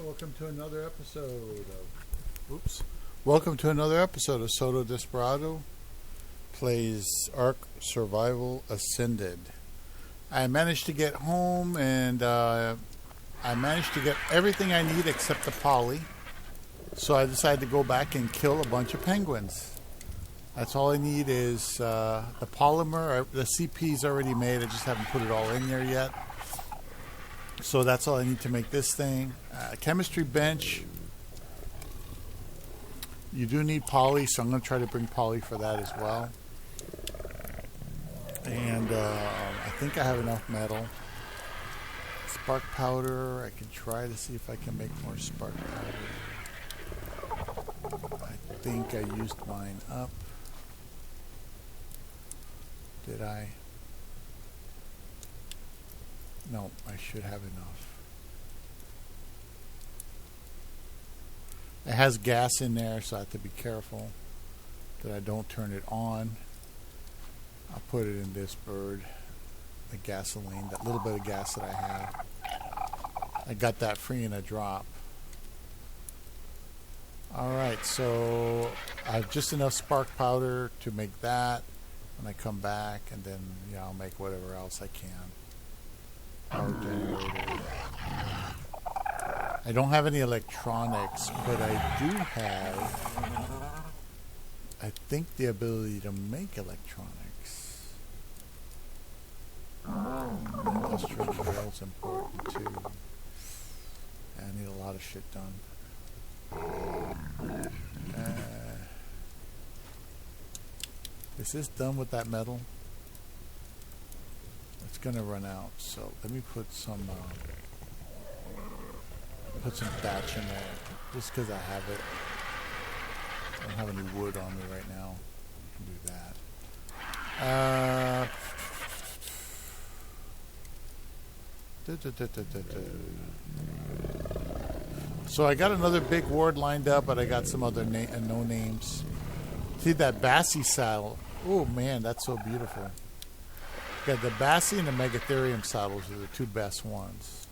Welcome to another episode of Soto Desperado plays Ark Survival Ascended. I managed to get home and I managed to get everything I need except the poly. So I decided to go back and kill a bunch of penguins. That's all I need is the polymer. The CP is already made. I just haven't put it all in there yet. So that's all I need to make this thing. Chemistry bench. You do need poly, so I'm going to try to bring poly for that as well. And I think I have enough metal. Spark powder. I can try to see if I can make more spark powder. I think I used mine up. Did I? No, I should have enough. It has gas in there, so I have to be careful that I don't turn it on. I'll put it in this bird, the gasoline, that little bit of gas that I have. I got that free in a drop. Alright, so I have just enough spark powder to make that when I come back, and then I'll make whatever else I can. Power generator. I don't have any electronics, but I do have, I think, the ability to make electronics. Industrial drill is important too. I need a lot of shit done. Is this done with that metal? It's gonna run out, so let me put some thatch in there, just because I have it. I don't have any wood on me right now. I can do that. So I got another big ward lined up, but I got some other no names. See that Bassi saddle? Oh man, that's so beautiful. Got the Bassi and the Megatherium saddles are the two best ones.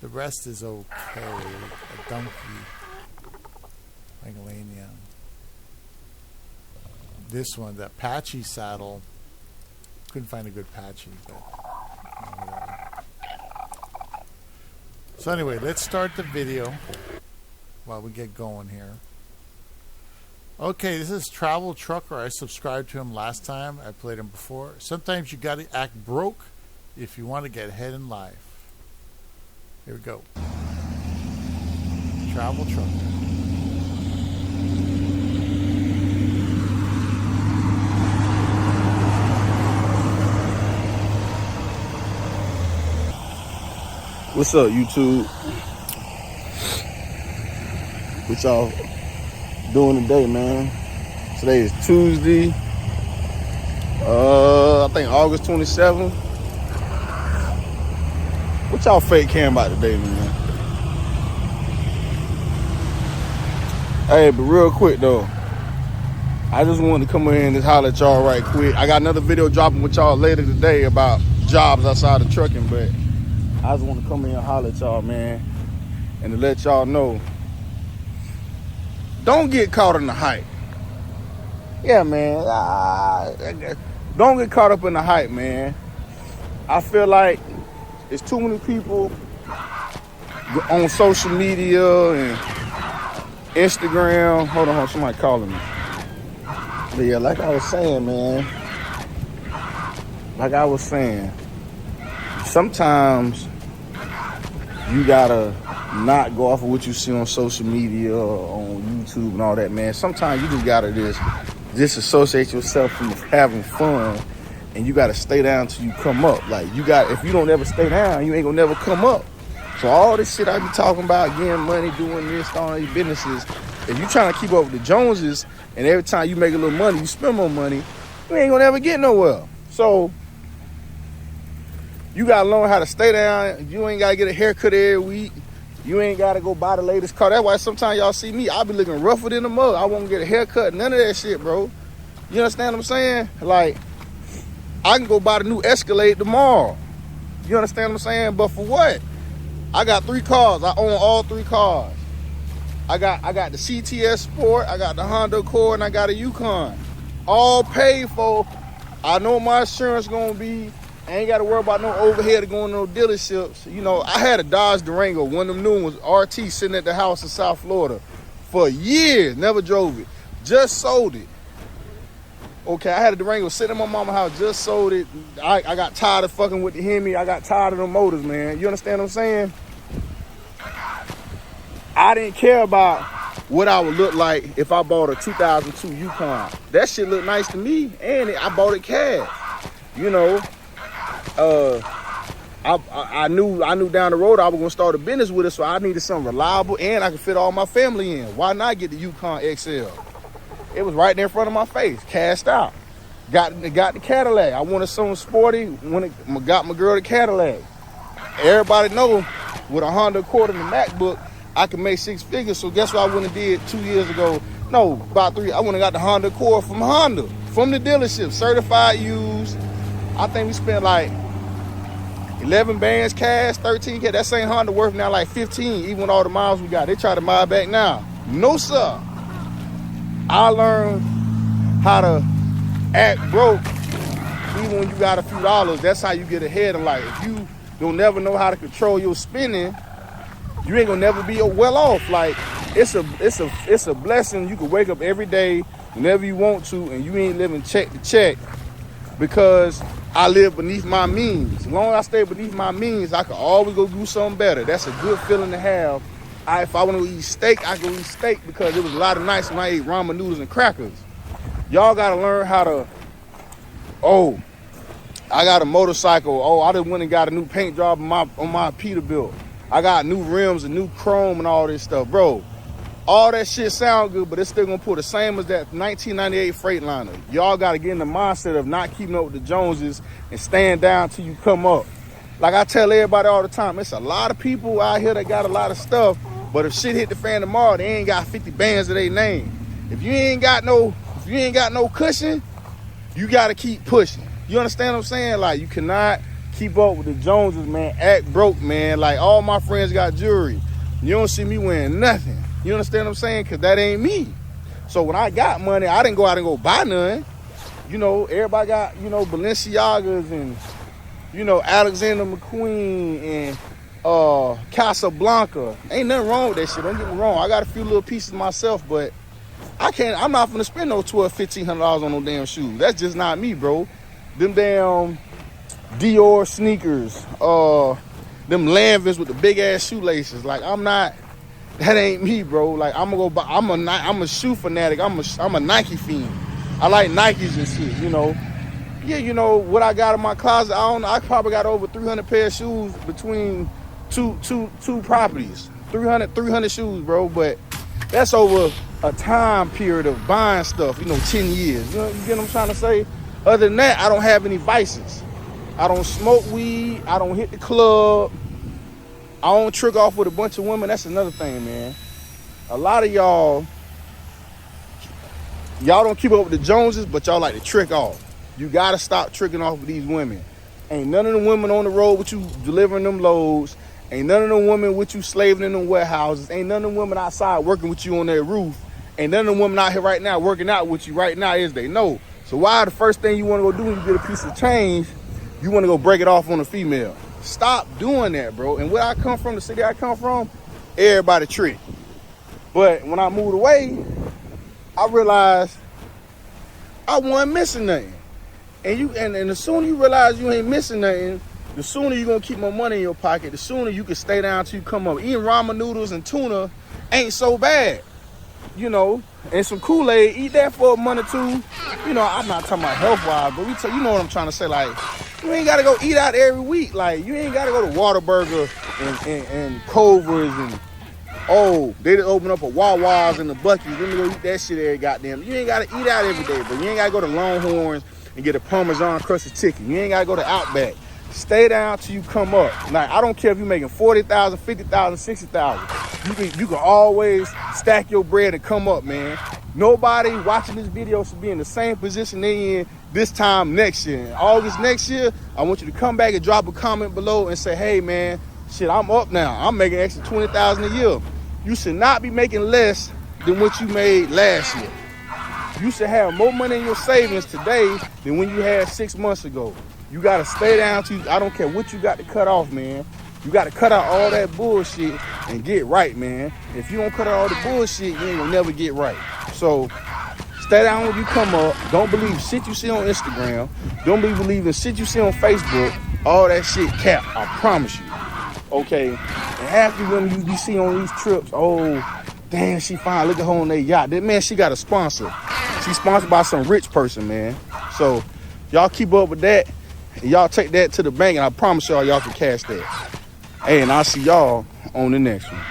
The rest is okay. A donkey. Megalania. This one, that Patchy saddle. Couldn't find a good Patchy, but whatever. So anyway, let's start the video while we get going here. Okay, this is Travel Trucker. I subscribed to him last time. I played him before. Sometimes you got to act broke if you want to get ahead in life. Here we go. Travel Trucker. What's up, YouTube? What y'all doing today, man? Today is Tuesday. I think August 27th. What y'all fake caring about today, man? Hey, but real quick though, I just wanted to come in here and just holler at y'all right quick. I got another video dropping with y'all later today about jobs outside of trucking, but I just want to come in and holler at y'all, man, and to let y'all know, don't get caught in the hype. Yeah, man. Don't get caught up in the hype, man. I feel like there's too many people on social media and Instagram. Hold on, somebody calling me. But yeah, like I was saying, man. Like I was saying, sometimes you gotta not go off of what you see on social media or on YouTube and all that, man. Sometimes you just gotta disassociate yourself from having fun, and you gotta stay down till you come up. Like if you don't ever stay down, you ain't gonna never come up. So all this shit I be talking about, getting money, doing this, all these businesses, if you trying to keep up with the Joneses, and every time you make a little money, you spend more money, you ain't gonna ever get nowhere. So you gotta learn how to stay down. You ain't gotta get a haircut every week. You ain't gotta go buy the latest car. That's why sometimes y'all see me, I be looking rougher than the mug. I won't get a haircut, none of that shit, bro. You understand what I'm saying? Like, I can go buy the new Escalade tomorrow. You understand what I'm saying? But for what? I got 3 cars. I own all 3 cars. I got the CTS Sport, I got the Honda Accord, and I got a Yukon. All paid for. I know my insurance gonna be. I ain't got to worry about no overhead or going to no dealerships. You know, I had a Dodge Durango. One of them new ones, RT, sitting at the house in South Florida for years. Never drove it. Just sold it. Okay, I had a Durango sitting in my mama's house. Just sold it. I got tired of fucking with the Hemi. I got tired of the motors, man. You understand what I'm saying? I didn't care about what I would look like if I bought a 2002 Yukon. That shit looked nice to me, and I bought it cash. You know, I knew down the road I was gonna start a business with it, so I needed something reliable and I could fit all my family in. Why not get the Yukon XL? It was right there in front of my face, cashed out. Got the Cadillac. I wanted something sporty. Got my girl the Cadillac. Everybody know with a Honda Accord and the MacBook, I can make 6 figures. So guess what I went and did 2 years ago? No, about 3. I went and got the Honda Accord from Honda, from the dealership, certified used. I think we spent like 11 bands cash, 13K. That same Honda worth now like 15, even with all the miles we got. They try to buy it back now. No, sir. I learned how to act broke even when you got a few dollars. That's how you get ahead in life. If you don't never know how to control your spending, you ain't gonna never be well off. Like, it's a blessing. You can wake up every day whenever you want to, and you ain't living check to check, because I live beneath my means. As long as I stay beneath my means, I can always go do something better. That's a good feeling to have. If I want to eat steak, I can eat steak, because it was a lot of nights when I ate ramen noodles and crackers. Y'all gotta learn how to, I got a motorcycle. I just went and got a new paint job on my Peterbilt. I got new rims and new chrome and all this stuff. Bro, all that shit sound good, but it's still gonna pull the same as that 1998 Freightliner. Y'all gotta get in the mindset of not keeping up with the Joneses and staying down till you come up. Like I tell everybody all the time, it's a lot of people out here that got a lot of stuff, but if shit hit the fan tomorrow, they ain't got 50 bands of their name. If you ain't got no cushion, you gotta keep pushing. You understand what I'm saying? Like, you cannot keep up with the Joneses, man. Act broke, man. Like, all my friends got jewelry. You don't see me wearing nothing. You understand what I'm saying? Because that ain't me. So when I got money, I didn't go out and go buy none. You know, everybody got, Balenciagas and, Alexander McQueen and Casablanca. Ain't nothing wrong with that shit. Don't get me wrong. I got a few little pieces myself, but I'm not gonna spend no $1,200, $1,500 on no damn shoes. That's just not me, bro. Them damn Dior sneakers, them Lanvins with the big ass shoelaces. Like, that ain't me, bro. Like, I'm gonna go buy. I'm a shoe fanatic. I'm a Nike fiend. I like Nikes and shit. Yeah, what I got in my closet. I probably got over 300 pair of shoes between two properties. 300 shoes, bro. But that's over a time period of buying stuff. 10 years. You get what I'm trying to say? Other than that, I don't have any vices. I don't smoke weed. I don't hit the club. I don't trick off with a bunch of women. That's another thing, man. A lot of y'all don't keep up with the Joneses, but y'all like to trick off. You gotta stop tricking off with these women. Ain't none of the women on the road with you delivering them loads. Ain't none of the women with you slaving in them warehouses. Ain't none of the women outside working with you on their roof. Ain't none of the women out here right now working out with you right now, is they? No. So why the first thing you want to go do when you get a piece of change, you want to go break it off on a female? Stop doing that, bro. And where I come from, the city I come from, everybody trick. But when I moved away, I realized I wasn't missing nothing. And the sooner you realize you ain't missing nothing, the sooner you're going to keep more money in your pocket, the sooner you can stay down till you come up. Eating ramen noodles and tuna ain't so bad. And some Kool-Aid, eat that for a month or two. I'm not talking about health-wise, but you know what I'm trying to say. Like, you ain't got to go eat out every week. Like, you ain't got to go to Whataburger and Culver's and, they just open up a Wawa's and the Buc-ee's. Let me go eat that shit every goddamn. You ain't got to eat out every day, but you ain't got to go to Longhorns and get a Parmesan crusted chicken. You ain't got to go to Outback. Stay down till you come up. Like, I don't care if you're making $40,000, $50,000, $60,000. You can always stack your bread and come up, man. Nobody watching this video should be in the same position they in this time next year. In August next year, I want you to come back and drop a comment below and say, hey, man, Shit, I'm up now. I'm making extra $20,000 a year. You should not be making less than what you made last year. You should have more money in your savings today than when you had 6 months ago. You gotta stay down to, I don't care what you got to cut off, man. You gotta cut out all that bullshit and get right, man. If you don't cut out all the bullshit, you ain't gonna never get right. So stay down when you come up. Don't believe shit you see on Instagram. Don't be believing shit you see on Facebook. All that shit cap, I promise you. Okay, and half of them you see on these trips, oh, damn, she fine, look at her on that yacht. That man, she got a sponsor. She's sponsored by some rich person, man. So y'all keep up with that, and y'all take that to the bank, and I promise y'all can cash that. Hey, and I'll see y'all on the next one.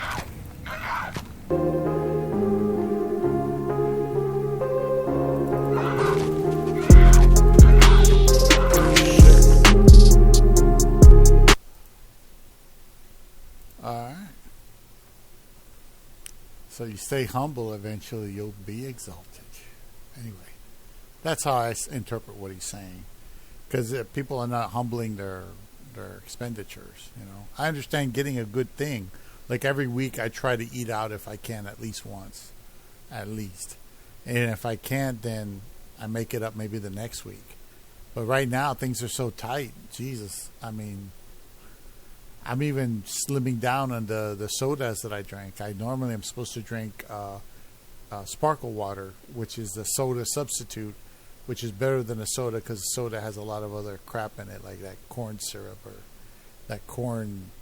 So you stay humble, eventually you'll be exalted. Anyway, that's how I interpret what he's saying. Because people are not humbling their expenditures, you know. I understand getting a good thing. Like every week I try to eat out if I can at least once. At least. And if I can't, then I make it up maybe the next week. But right now things are so tight. Jesus. I mean, I'm even slimming down on the sodas that I drank. I normally am supposed to drink sparkle water, which is the soda substitute, which is better than a soda because soda has a lot of other crap in it, like that corn syrup or that corn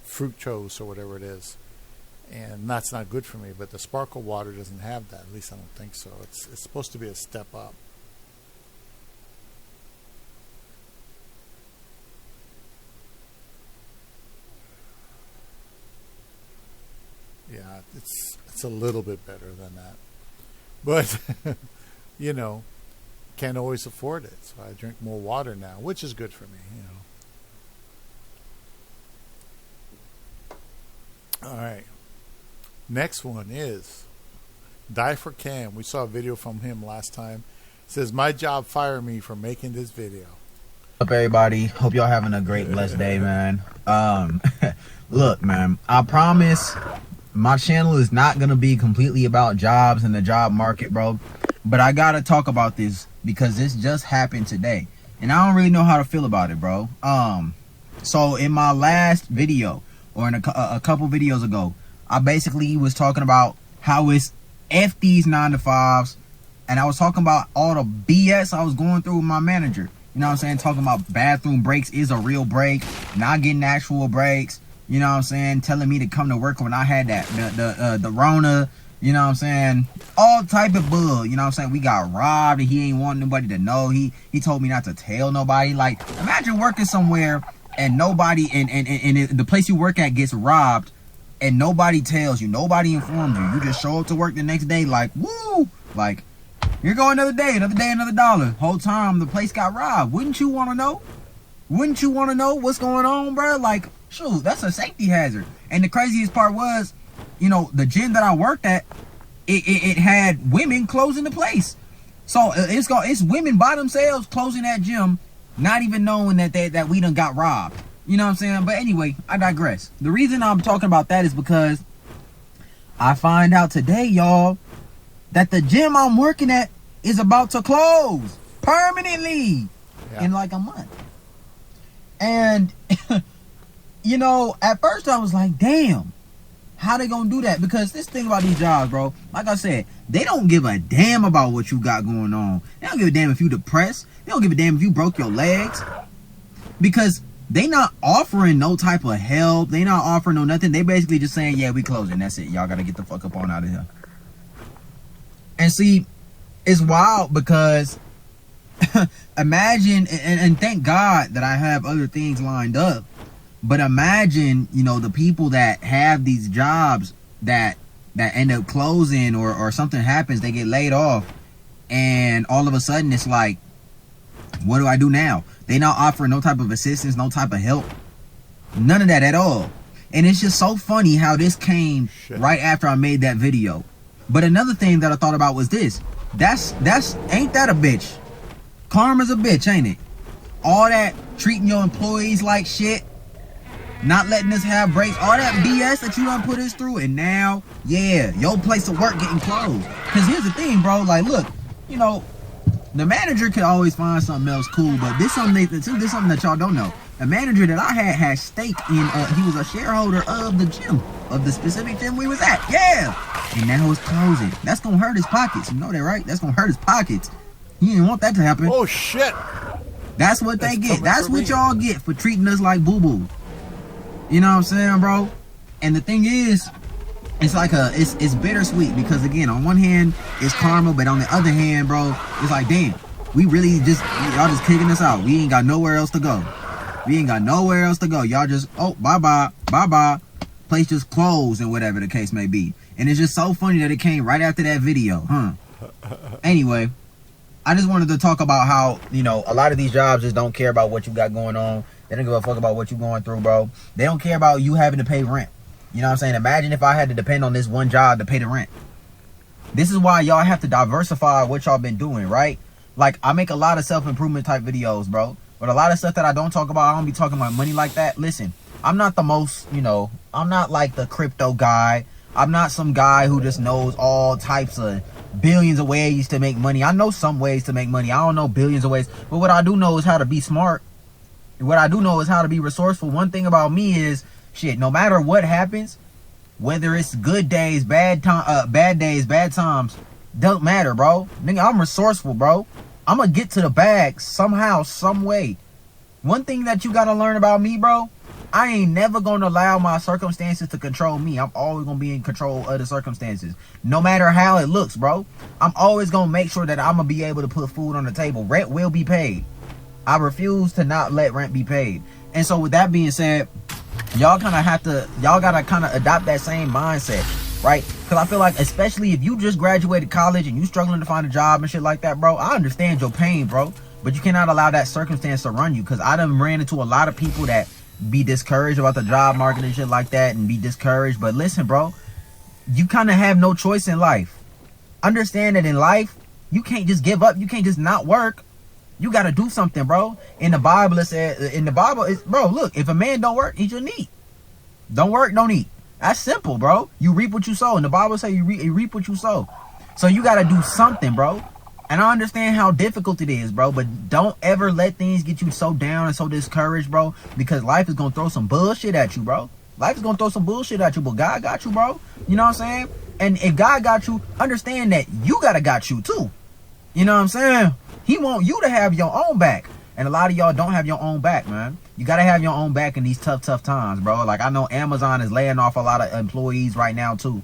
fructose or whatever it is. And that's not good for me. But the sparkle water doesn't have that. At least I don't think so. It's supposed to be a step up. Yeah, it's a little bit better than that, but you know, can't always afford it. So I drink more water now, which is good for me. You know. All right, next one is Die for Cam. We saw a video from him last time. It says, "My job fired me for making this video." Up, everybody. Hope y'all having a great, blessed day, man. Look, man, I promise. My channel is not going to be completely about jobs and the job market, bro. But I got to talk about this because this just happened today. And I don't really know how to feel about it, bro. So in my last video, or in a couple videos ago, I basically was talking about how it's F these 9-to-5s. And I was talking about all the BS I was going through with my manager. You know what I'm saying? Talking about bathroom breaks is a real break. Not getting actual breaks. You know what I'm saying? Telling me to come to work when I had that the Rona. You know what I'm saying? All type of bull. You know what I'm saying? We got robbed and he ain't want nobody to know. He told me not to tell nobody. Like, imagine working somewhere and nobody and the place you work at gets robbed and nobody tells you. Nobody informs you. You just show up to work the next day like, woo! Like, here go another day, another dollar. Whole time the place got robbed. Wouldn't you want to know? Wouldn't you want to know what's going on, bro? Like, shoot, that's a safety hazard. And the craziest part was, you know, the gym that I worked at, it had women closing the place. So it's women by themselves closing that gym, not even knowing that we done got robbed. You know what I'm saying? But anyway, I digress. The reason I'm talking about that is because I find out today, y'all, that the gym I'm working at is about to close permanently in like a month. And, you know, at first I was like, damn, how they gonna do that? Because this thing about these jobs, bro, like I said, they don't give a damn about what you got going on. They don't give a damn if you depressed. They don't give a damn if you broke your legs. Because they not offering no type of help. They not offering no nothing. They basically just saying, yeah, we closing. That's it. Y'all gotta get the fuck up on out of here. And see, it's wild because imagine, and thank God that I have other things lined up. But imagine, you know, the people that have these jobs that end up closing or something happens, they get laid off. And all of a sudden it's like, what do I do now? They not offering no type of assistance, no type of help. None of that at all. And it's just so funny how this came right after I made that video. But another thing that I thought about was this. That's ain't that a bitch? Karma's a bitch, ain't it? All that treating your employees like shit. not letting us have breaks, all that BS that you done put us through, and now, yeah, your place of work getting closed. Because here's the thing, bro, like, look, you know, the manager could always find something else cool, but this something that y'all don't know. The manager that I had stake in, he was a shareholder of the gym, of the specific gym we was at, yeah, and now it's closing. That's gonna hurt his pockets, you know that, right? That's gonna hurt his pockets. He didn't want that to happen. Oh, shit. That's what they get. That's what y'all get for treating us like boo-boo. You know what I'm saying, bro? And the thing is, it's like it's bittersweet because, again, on one hand, it's karma, but on the other hand, bro, it's like, damn, we really y'all just kicking us out. We ain't got nowhere else to go. Y'all just, oh, bye-bye. Place just closed and whatever the case may be. And it's just so funny that it came right after that video, huh? Anyway, I just wanted to talk about how, you know, a lot of these jobs just don't care about what you got going on. They don't give a fuck about what you're going through, bro. They don't care about you having to pay rent. You know what I'm saying? Imagine if I had to depend on this one job to pay the rent. This is why y'all have to diversify what y'all been doing, right? Like, I make a lot of self-improvement type videos, bro. But a lot of stuff that I don't talk about, I don't be talking about money like that. Listen, I'm not the most, you know, I'm not like the crypto guy. I'm not some guy who just knows all types of billions of ways to make money. I know some ways to make money. I don't know billions of ways. But what I do know is how to be smart. What I do know is how to be resourceful. One thing about me is, shit, no matter what happens, whether it's good days, bad days, bad times, don't matter, bro. Nigga, I'm resourceful, bro. I'm gonna get to the bag somehow, some way. One thing that you gotta learn about me, bro, I ain't never gonna allow my circumstances to control me. I'm always gonna be in control of the circumstances. No matter how it looks, bro. I'm always gonna make sure that I'm gonna be able to put food on the table. Rent will be paid. I refuse to not let rent be paid. And so with that being said, y'all gotta kind of adopt that same mindset, right? Because I feel like, especially if you just graduated college and you struggling to find a job and shit like that, bro, I understand your pain, bro. But you cannot allow that circumstance to run you. Because I done ran into a lot of people that be discouraged about the job market and shit like that and be discouraged. But listen, bro, you kind of have no choice in life. Understand that in life, you can't just give up. You can't just not work. You got to do something, bro. In the Bible, it said, bro, look, if a man don't work, he shouldn't eat. Don't work, don't eat. That's simple, bro. You reap what you sow. And the Bible says you reap what you sow. So you got to do something, bro. And I understand how difficult it is, bro. But don't ever let things get you so down and so discouraged, bro. Because life is going to throw some bullshit at you, bro. Life is going to throw some bullshit at you. But God got you, bro. You know what I'm saying? And if God got you, understand that you got you, too. You know what I'm saying? He want you to have your own back. And a lot of y'all don't have your own back, man. You got to have your own back in these tough times, bro. Like, I know Amazon is laying off a lot of employees right now, too.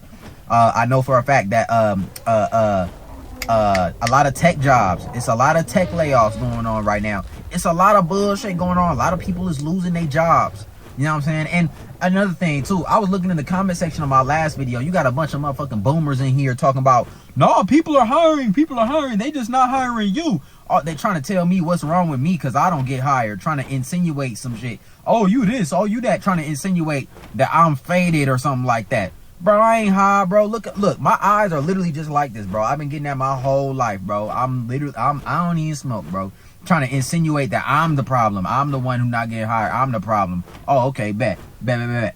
I know for a fact that a lot of tech jobs, it's a lot of tech layoffs going on right now. It's a lot of bullshit going on. A lot of people is losing their jobs. You know what I'm saying? And another thing, too, I was looking in the comment section of my last video. You got a bunch of motherfucking boomers in here talking about, no, people are hiring. They just not hiring you. They trying to tell me what's wrong with me because I don't get hired. Trying to insinuate some shit. Oh, you this. Oh, you that. Trying to insinuate that I'm faded or something like that. Bro, I ain't high, bro. Look, my eyes are literally just like this, bro. I've been getting that my whole life, bro. I don't even smoke, bro. Trying to insinuate that I'm the problem. I'm the one who not getting hired. I'm the problem. Oh, okay, bet.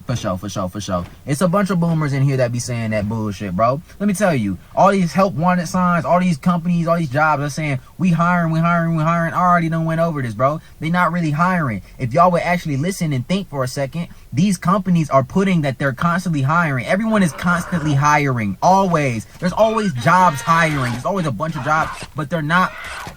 For sure. It's a bunch of boomers in here that be saying that bullshit, bro. Let me tell you, all these help wanted signs, all these companies, all these jobs are saying, we hiring. I already done went over this, bro. They not really hiring. If y'all would actually listen and think for a second, these companies are putting that they're constantly hiring. Everyone is constantly hiring. Always. There's always jobs hiring. There's always a bunch of jobs, but they're not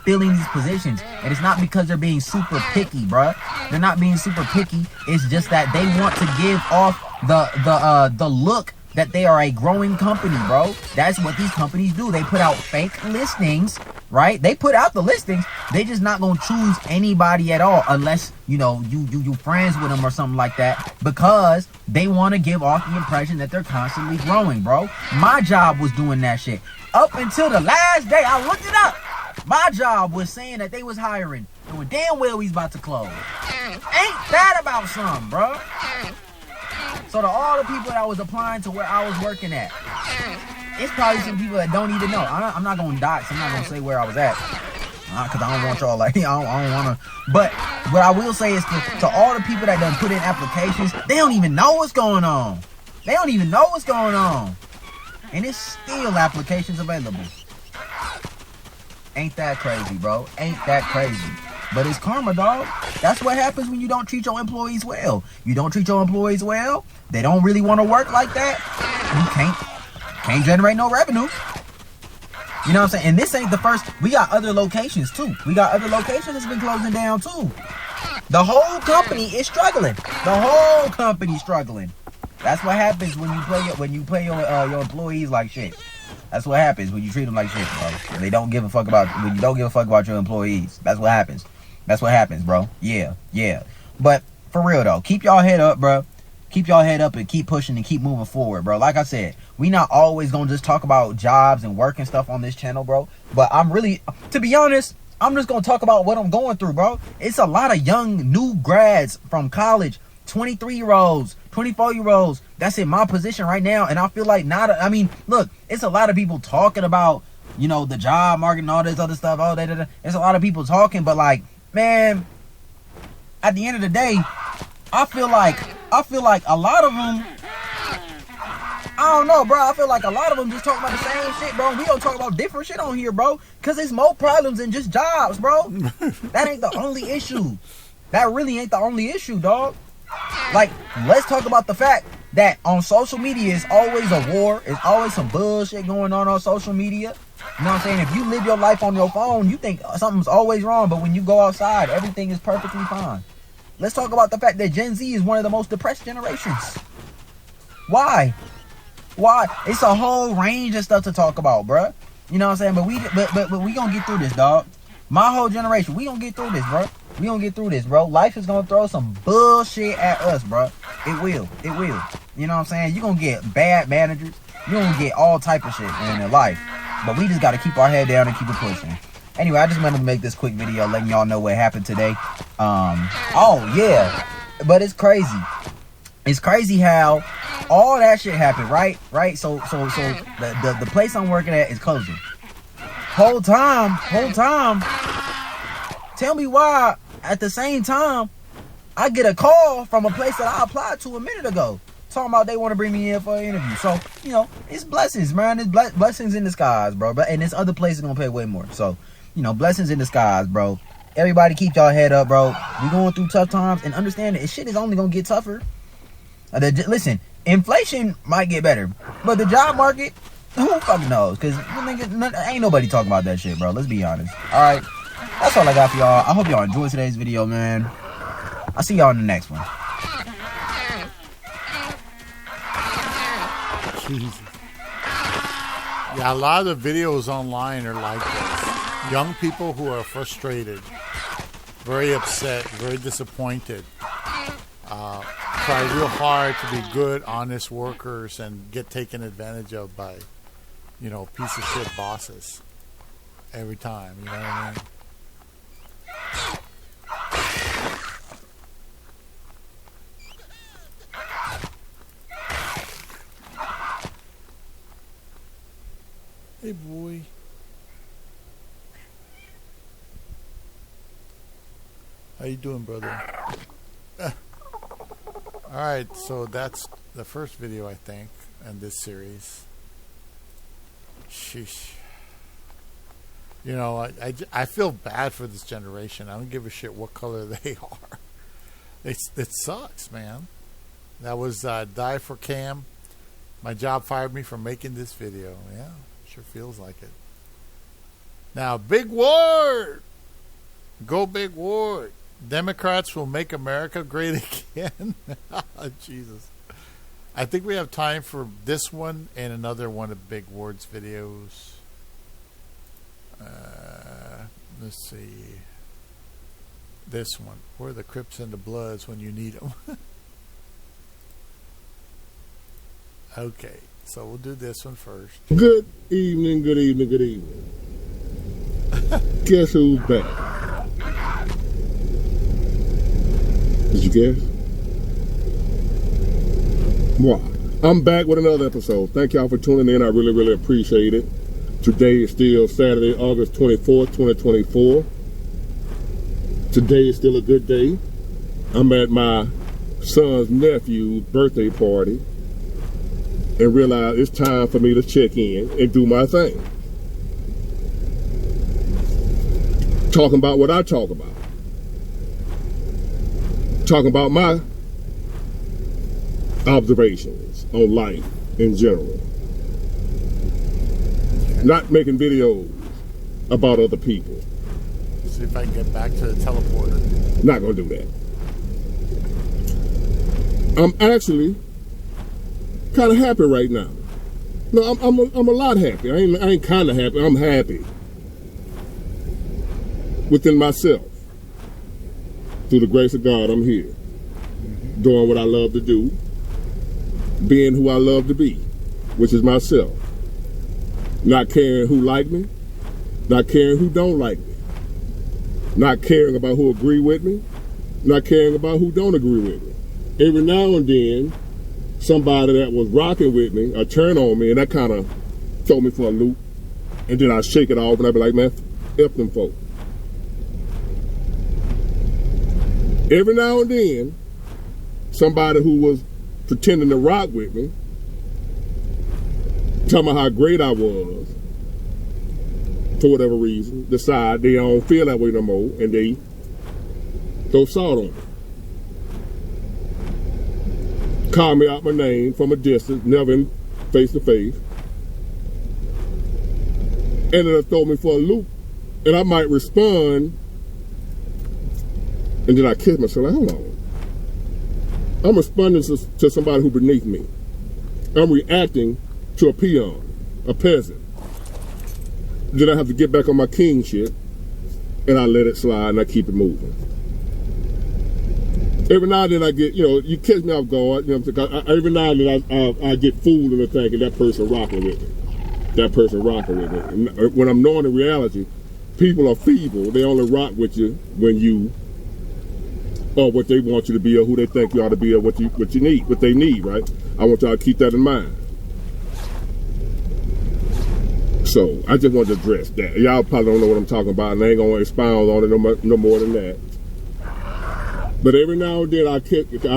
filling these positions. And it's not because they're being super picky, bro. They're not being super picky. It's just that they want to give off the look that they are a growing company, bro. That's what these companies do. They put out fake listings, right? They put out the listings. They just not gonna choose anybody at all unless, you know, you friends with them or something like that, because they want to give off the impression that they're constantly growing, bro. My job was doing that shit. Up until the last day, I looked it up. My job was saying that they was hiring, knowing damn well he's about to close. Ain't that about something, bro? So to all the people that was applying to where I was working at, it's probably some people that don't even know. I'm not gonna dox. I'm not gonna say where I was at, because I don't want y'all like, I don't want to. But what I will say is to all the people that done put in applications, they don't even know what's going on. They don't even know what's going on. And it's still applications available. Ain't that crazy, bro? Ain't that crazy? But it's karma, dog. That's what happens when you don't treat your employees well. You don't treat your employees well, they don't really want to work like that. You can't generate no revenue. You know what I'm saying? And this ain't the first. We got other locations too. We got other locations that's been closing down too. The whole company is struggling. The whole company's struggling. That's what happens when you play your employees like shit. That's what happens when you treat them like shit, bro. When you don't give a fuck about your employees. That's what happens. That's what happens, bro. Yeah. But for real though, keep y'all head up, bro. Keep y'all head up and keep pushing and keep moving forward, bro. Like I said, we not always gonna just talk about jobs and work and stuff on this channel, bro. But to be honest, I'm just gonna talk about what I'm going through, bro. It's a lot of young new grads from college, 23-year-olds, 24-year-olds that's in my position right now, and I feel like look, it's a lot of people talking about, the job market and all this other stuff. There's a lot of people talking, but like, man, at the end of the day, I feel like a lot of them, I don't know, bro. I feel like a lot of them just talk about the same shit, bro. We don't talk about different shit on here, bro, because there's more problems than just jobs, bro. That ain't the only issue. That really ain't the only issue, dog. Like, let's talk about the fact that on social media it's always a war. It's always some bullshit going on social media. You know what I'm saying? If you live your life on your phone, you think something's always wrong, but when you go outside, everything is perfectly fine. Let's talk about the fact that Gen Z is one of the most depressed generations. Why? It's a whole range of stuff to talk about, bruh. You know what I'm saying? But we gonna get through this, dog. My whole generation, we gonna get through this, bro. We gonna get through this, bro. Life is gonna throw some bullshit at us, bro. It will. You know what I'm saying? You're gonna get bad managers. You're gonna get all type of shit in life. But we just gotta keep our head down and keep it pushing. Anyway, I just wanted to make this quick video letting y'all know what happened today. Oh yeah. But it's crazy. It's crazy how all that shit happened, right? So the place I'm working at is closing. Whole time. Tell me why at the same time I get a call from a place that I applied to a minute ago, talking about they want to bring me in for an interview. So, it's blessings, man. It's blessings in disguise, bro. And this other place is gonna pay way more. So, blessings in disguise, bro. Everybody keep y'all head up, bro. We going through tough times, and understand that shit is only gonna get tougher. Listen, inflation might get better, but the job market, who fucking knows? Because ain't nobody talking about that shit, bro. Let's be honest. All right, that's all I got for y'all. I hope y'all enjoyed today's video, man. I'll see y'all in the next one. Jesus. Yeah, a lot of the videos online are like this. Young people who are frustrated, very upset, very disappointed. Try real hard to be good, honest workers and get taken advantage of by, piece of shit bosses every time. You know what I mean? Hey, boy. How you doing, brother? Alright, so that's the first video, I think, in this series. Sheesh. I feel bad for this generation. I don't give a shit what color they are. It sucks, man. That was Die for Cam. My job fired me for making this video. Yeah, sure feels like it. Now, Big Ward! Go Big Ward! Democrats will make America great again. Jesus. I think we have time for this one and another one of Big Ward's videos. Let's see. This one. Where are the Crips and the Bloods when you need them? Okay. So we'll do this one first. Good evening. Guess who's back? Did you guess? Moi. I'm back with another episode. Thank y'all for tuning in. I really appreciate it. Today is still Saturday, August 24th, 2024. Today is still a good day. I'm at my son's nephew's birthday party and realize it's time for me to check in and do my thing. Talking about what I talk about. Talking about my observations on life in general. Not making videos about other people. See if I can get back to the teleporter. Not gonna do that. I'm actually kind of happy right now. No, I'm a lot happy. I ain't kind of happy. I'm happy within myself. Through the grace of God, I'm here, doing what I love to do, being who I love to be, which is myself. Not caring who like me, not caring who don't like me, not caring about who agree with me, not caring about who don't agree with me. Every now and then, somebody that was rocking with me, I turn on me, and that kind of throw me for a loop, and then I shake it off, and I be like, man, F them folk. Every now and then, somebody who was pretending to rock with me, talking about how great I was, for whatever reason, decide they don't feel that way no more, and they throw salt on me. Call me out my name from a distance, never in face to face, and it'll throw me for a loop, and I might respond, and then I kiss myself, like, hold on. I'm responding to somebody who beneath me. I'm reacting to a peon, a peasant. Then I have to get back on my king shit, and I let it slide, and I keep it moving. Every now and then I get, you catch me off guard, every now and then I get fooled into thinking that person rocking with me. That person rocking with me. And when I'm knowing the reality, people are feeble. They only rock with you when you are what they want you to be, or who they think you ought to be, or what you need, what they need, right? I want y'all to keep that in mind. So I just want to address that. Y'all probably don't know what I'm talking about, and I ain't gonna expound on it no more than that. But every now and then I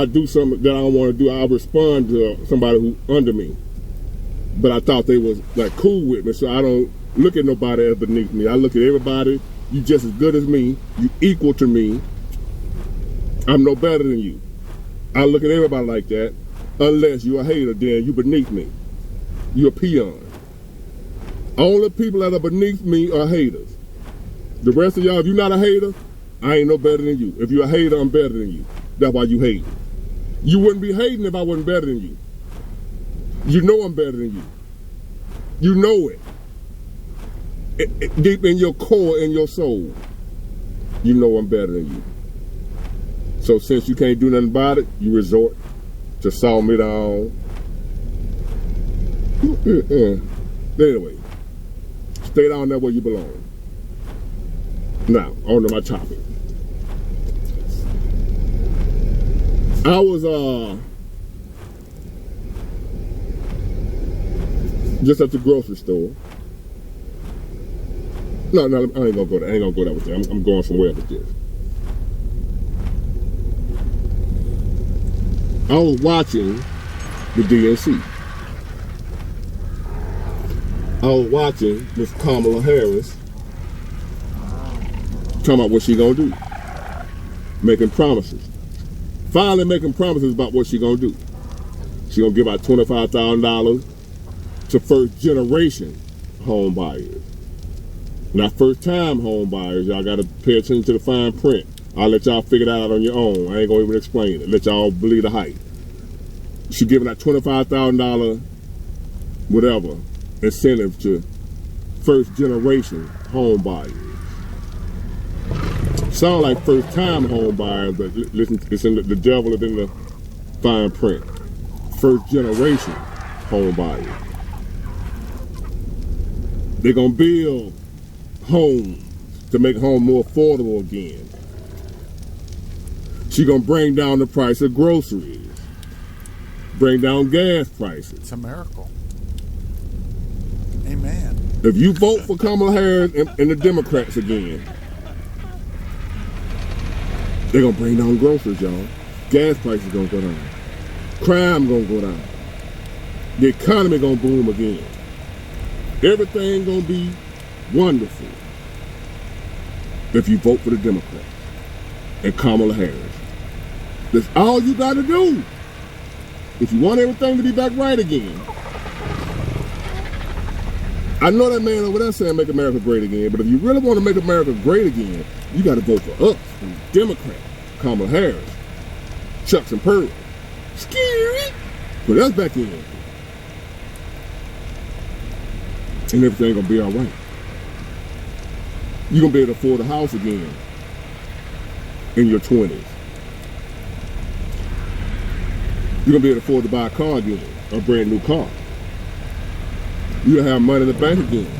do something that I don't want to do. I respond to somebody who under me, but I thought they was like cool with me, so I don't look at nobody as beneath me. I look at everybody. You just as good as me. You equal to me. I'm no better than you. I look at everybody like that. Unless you're a hater, then you beneath me. You're a peon. Only people that are beneath me are haters. The rest of y'all, if you're not a hater, I ain't no better than you. If you're a hater, I'm better than you. That's why you hate. You wouldn't be hating if I wasn't better than you. You know I'm better than you. You know it. Deep in your core, in your soul, you know I'm better than you. So since you can't do nothing about it, you resort to saw me down. Anyway, stay down there where you belong. Now, on to my topic. I was just at the grocery store. No, I ain't gonna go there. I ain't gonna go there with you. I'm going somewhere with this. I was watching the DNC. I was watching Miss Kamala Harris talking about what she gonna do. Making promises. Finally making promises about what she gonna do. She gonna give out $25,000 to first generation home buyers. Not first time home buyers. Y'all gotta pay attention to the fine print. I'll let y'all figure that out on your own. I ain't gonna even explain it. Let y'all believe the hype. She giving out $25,000 whatever incentive to first generation home buyers. Sound like first time home buyers, but listen, it's in the devil is in the fine print. First generation home buyers. They're gonna build homes to make home more affordable again. She gonna bring down the price of groceries, bring down gas prices. It's a miracle. Amen. If you vote for Kamala Harris and the Democrats again, They're gonna bring down groceries, y'all. Gas prices gonna go down. Crime gonna go down. The economy gonna boom again. Everything gonna be wonderful if you vote for the Democrats and Kamala Harris. That's all you gotta do. If you want everything to be back right again. I know that man over there saying make America great again, but if you really want to make America great again, you gotta vote for us, the Democrat, Kamala Harris, Chucks and Pearl. Scary! Put us back in. And everything gonna be all right. You're gonna be able to afford a house again in your 20s. You're gonna be able to afford to buy a car again, a brand new car. You're gonna have money in the bank again.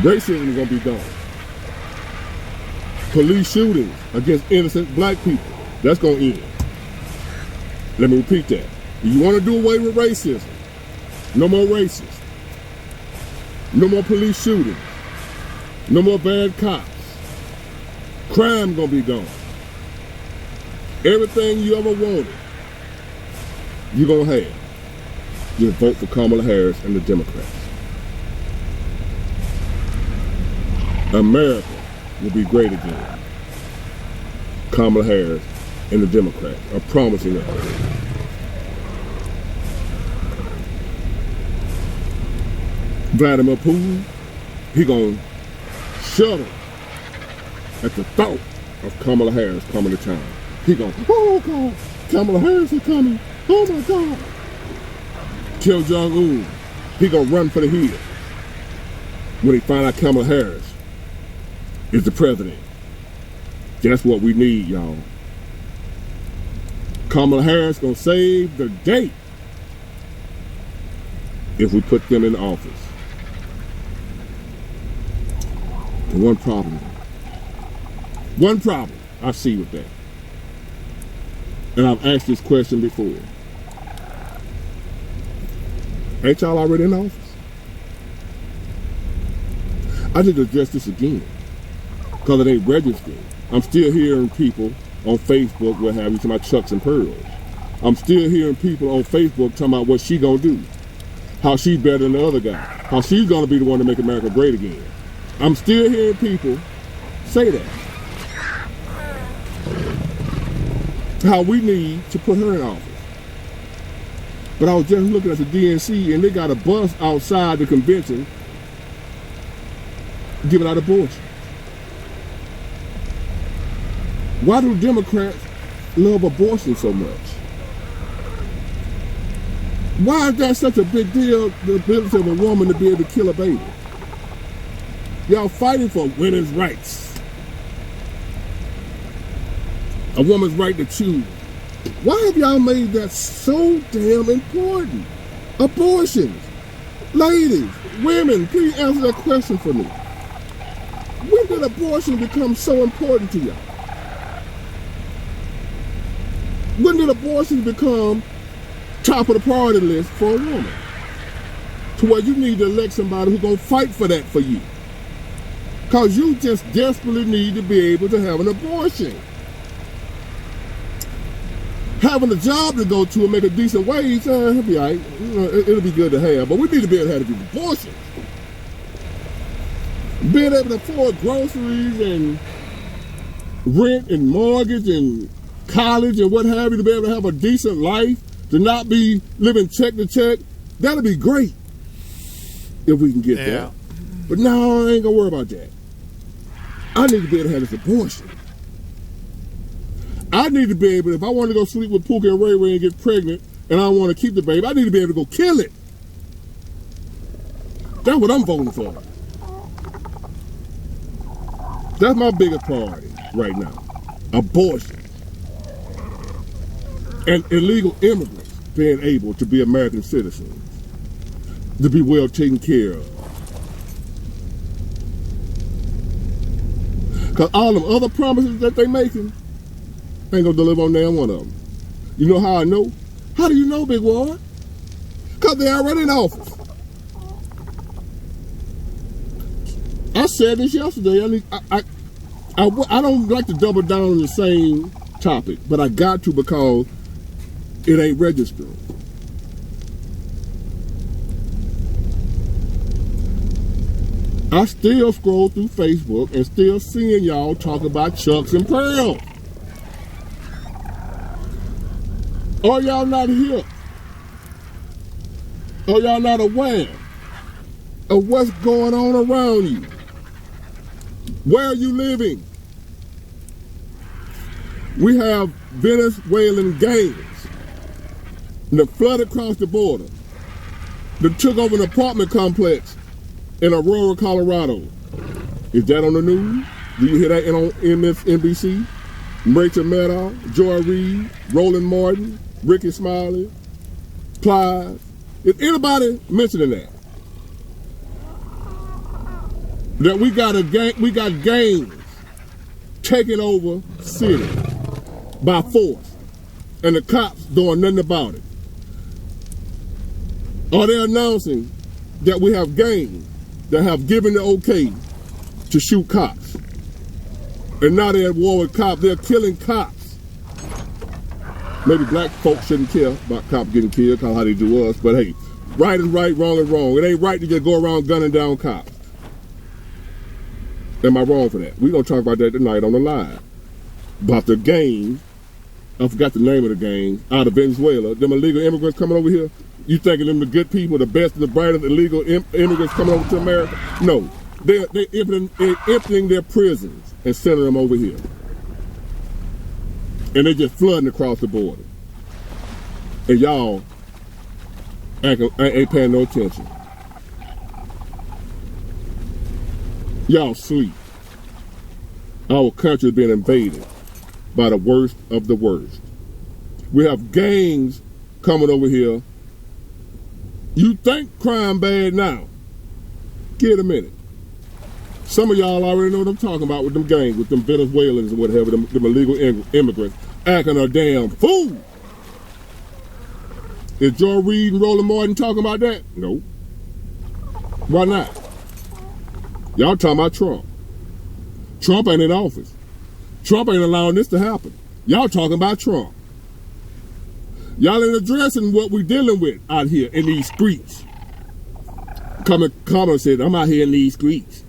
Racism is gonna be gone. Police shootings against innocent black people, that's gonna end. Let me repeat that. If you wanna do away with racism, no more racists. No more police shootings. No more bad cops. Crime gonna be gone. Everything you ever wanted, you're gonna have. Just vote for Kamala Harris and the Democrats. America will be great again. Kamala Harris and the Democrats are promising us. Vladimir Putin, he gonna shudder at the thought of Kamala Harris coming to town. He gonna, oh God, Kamala Harris is coming. Oh my God. Kim Jong-un, he gonna run for the hills when he find out Kamala Harris is the president. That's what we need, y'all. Kamala Harris gonna save the day if we put them in office. And one problem I see with that, and I've asked this question before. Ain't y'all already in office? I need to address this again because it ain't registered. I'm still hearing people on Facebook, what have you, talking about Chucks and Pearls. I'm still hearing people on Facebook talking about what she gonna do, how she's better than the other guy, how she's gonna be the one to make America great again. I'm still hearing people say that. How we need to put her in office. But I was just looking at the DNC and they got a bus outside the convention giving out abortion. Why do Democrats love abortion so much? Why is that such a big deal, the ability of a woman to be able to kill a baby? Y'all fighting for women's rights. A woman's right to choose. Why have y'all made that so damn important? Abortions. Ladies, women, please answer that question for me. When did abortion become so important to y'all? When did abortion become top of the priority list for a woman? To where you need to elect somebody who's going to fight for that for you. Because you just desperately need to be able to have an abortion. Having a job to go to and make a decent wage, it'll be all right. It'll be good to have. But we need to be able to have these abortions. Being able to afford groceries and rent and mortgage and college and what have you, to be able to have a decent life, to not be living check to check, that'll be great if we can get that. But no, I ain't gonna worry about that. I need to be able to have this abortion. I need to be able, if I want to go sleep with Pookie and Ray Ray and get pregnant and I don't want to keep the baby, I need to be able to go kill it. That's what I'm voting for. That's my biggest priority right now. Abortion. And illegal immigrants being able to be American citizens, to be well taken care of. Because all them other promises that they making ain't gonna deliver on damn one of them. You know how I know? How do you know, Big Ward? Because they already in office. I said this yesterday. I don't like to double down on the same topic, but I got to because it ain't registered. I still scroll through Facebook and still seeing y'all talk about Chucks and Pearls. Are y'all not here? Are y'all not aware of what's going on around you? Where are you living? We have Venezuelan gangs that flooded across the border, that took over an apartment complex in Aurora, Colorado. Is that on the news? Do you hear that on MSNBC? Rachel Maddow, Joy Reid, Roland Martin, Ricky Smiley, Plies. Is anybody mentioning that? That we got gangs taking over cities by force, and the cops doing nothing about it. Are they announcing that we have gangs that have given the okay to shoot cops? And now they're at war with cops. They're killing cops. Maybe black folks shouldn't care about cops getting killed, because how they do us. But hey, right is right, wrong is wrong. It ain't right to just go around gunning down cops. Am I wrong for that? We're going to talk about that tonight on the live. About the gang, I forgot the name of the gang, out of Venezuela. Them illegal immigrants coming over here. You thinking them the good people, the best and the brightest illegal immigrants coming over to America? No. They're emptying their prisons and sending them over here. And they're just flooding across the border. And y'all ain't paying no attention. Y'all sleep. Our country is being invaded by the worst of the worst. We have gangs coming over here. You think crime bad now? Give it a minute. Some of y'all already know what I'm talking about with them gangs, with them Venezuelans and whatever, them illegal immigrants acting a damn fool. Is Joy Reid and Roland Martin talking about that? No. Why not? Y'all talking about Trump. Trump ain't in office. Trump ain't allowing this to happen. Y'all talking about Trump. Y'all ain't addressing what we dealing with out here in these streets. Come and said, I'm out here in these streets.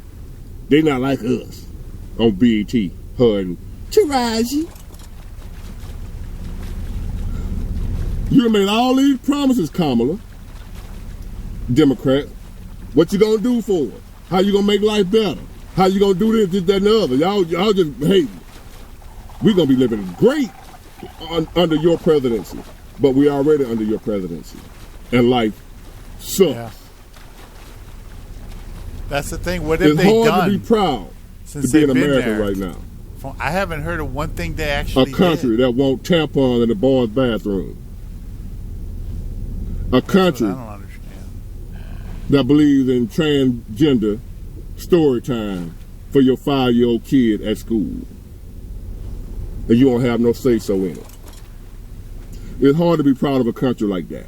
They not like us. On BET, her and Taraji. You made all these promises, Kamala, Democrat. What you gonna do for it? How you gonna make life better? How you gonna do this, that, and the other? Y'all just hate me. We gonna be living great under your presidency, but we already under your presidency, and life sucks. Yeah. That's the thing. What have they done? It's hard to be proud to be in America right now. I haven't heard of one thing they actually did. A country that won't tampon in the boys' bathroom. A country I don't understand. That believes in transgender story time for your 5-year-old kid at school. And you don't have no say-so in it. It's hard to be proud of a country like that.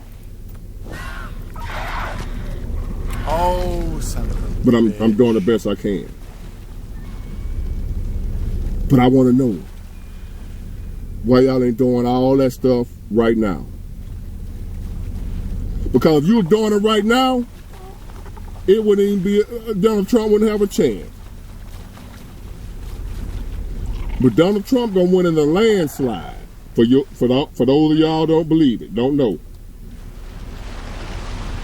Oh, son of a But I'm doing the best I can. But I want to know why y'all ain't doing all that stuff right now. Because if you were doing it right now, it wouldn't even be, Donald Trump wouldn't have a chance. But Donald Trump gonna win in a landslide. For those of y'all don't believe it, don't know.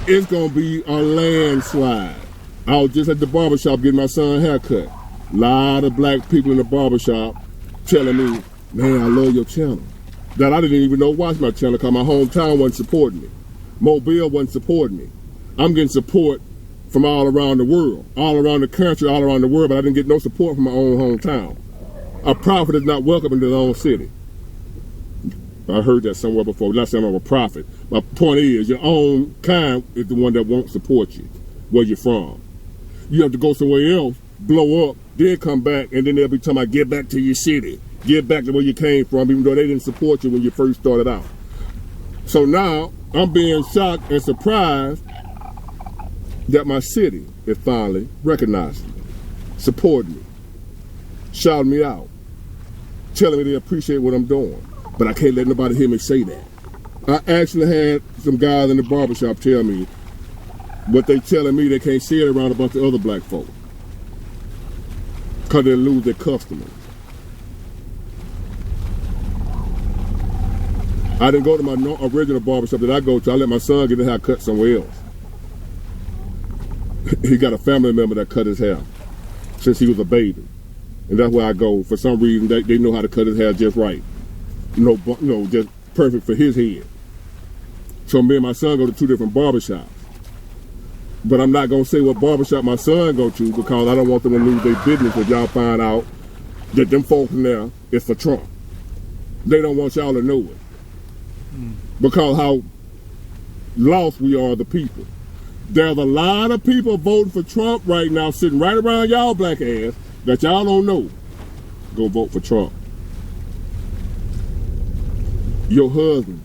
It's gonna be a landslide. I was just at the barbershop getting my son a haircut. A lot of black people in the barbershop telling me, man, I love your channel. That I didn't even know watch my channel because my hometown wasn't supporting me. Mobile wasn't supporting me. I'm getting support from all around the world, all around the country, all around the world, but I didn't get no support from my own hometown. A prophet is not welcome in his own city. I heard that somewhere before. Not saying I'm a prophet. My point is, your own kind is the one that won't support you where you're from. You have to go somewhere else, blow up, then come back, and then they'll be talking about get back to your city. Get back to where you came from, even though they didn't support you when you first started out. So now, I'm being shocked and surprised that my city is finally recognizing me, supporting me. shouting me out, telling me they appreciate what I'm doing. But I can't let nobody hear me say that. I actually had some guys in the barbershop tell me what they telling me they can't say it around a bunch of other black folk because they'll lose their customers. I didn't go to my original barbershop that I go to. I let my son get his hair cut somewhere else. He got a family member that cut his hair since he was a baby. And that's where I go. For some reason, they know how to cut his hair just right. Just perfect for his head. So me and my son go to 2 different barbershops. But I'm not going to say what barbershop my son go to because I don't want them to lose their business if y'all find out that them folks in there is for Trump. They don't want y'all to know it. Because how lost we are, the people. There's a lot of people voting for Trump right now, sitting right around y'all black ass that y'all don't know. Go vote for Trump. Your husband,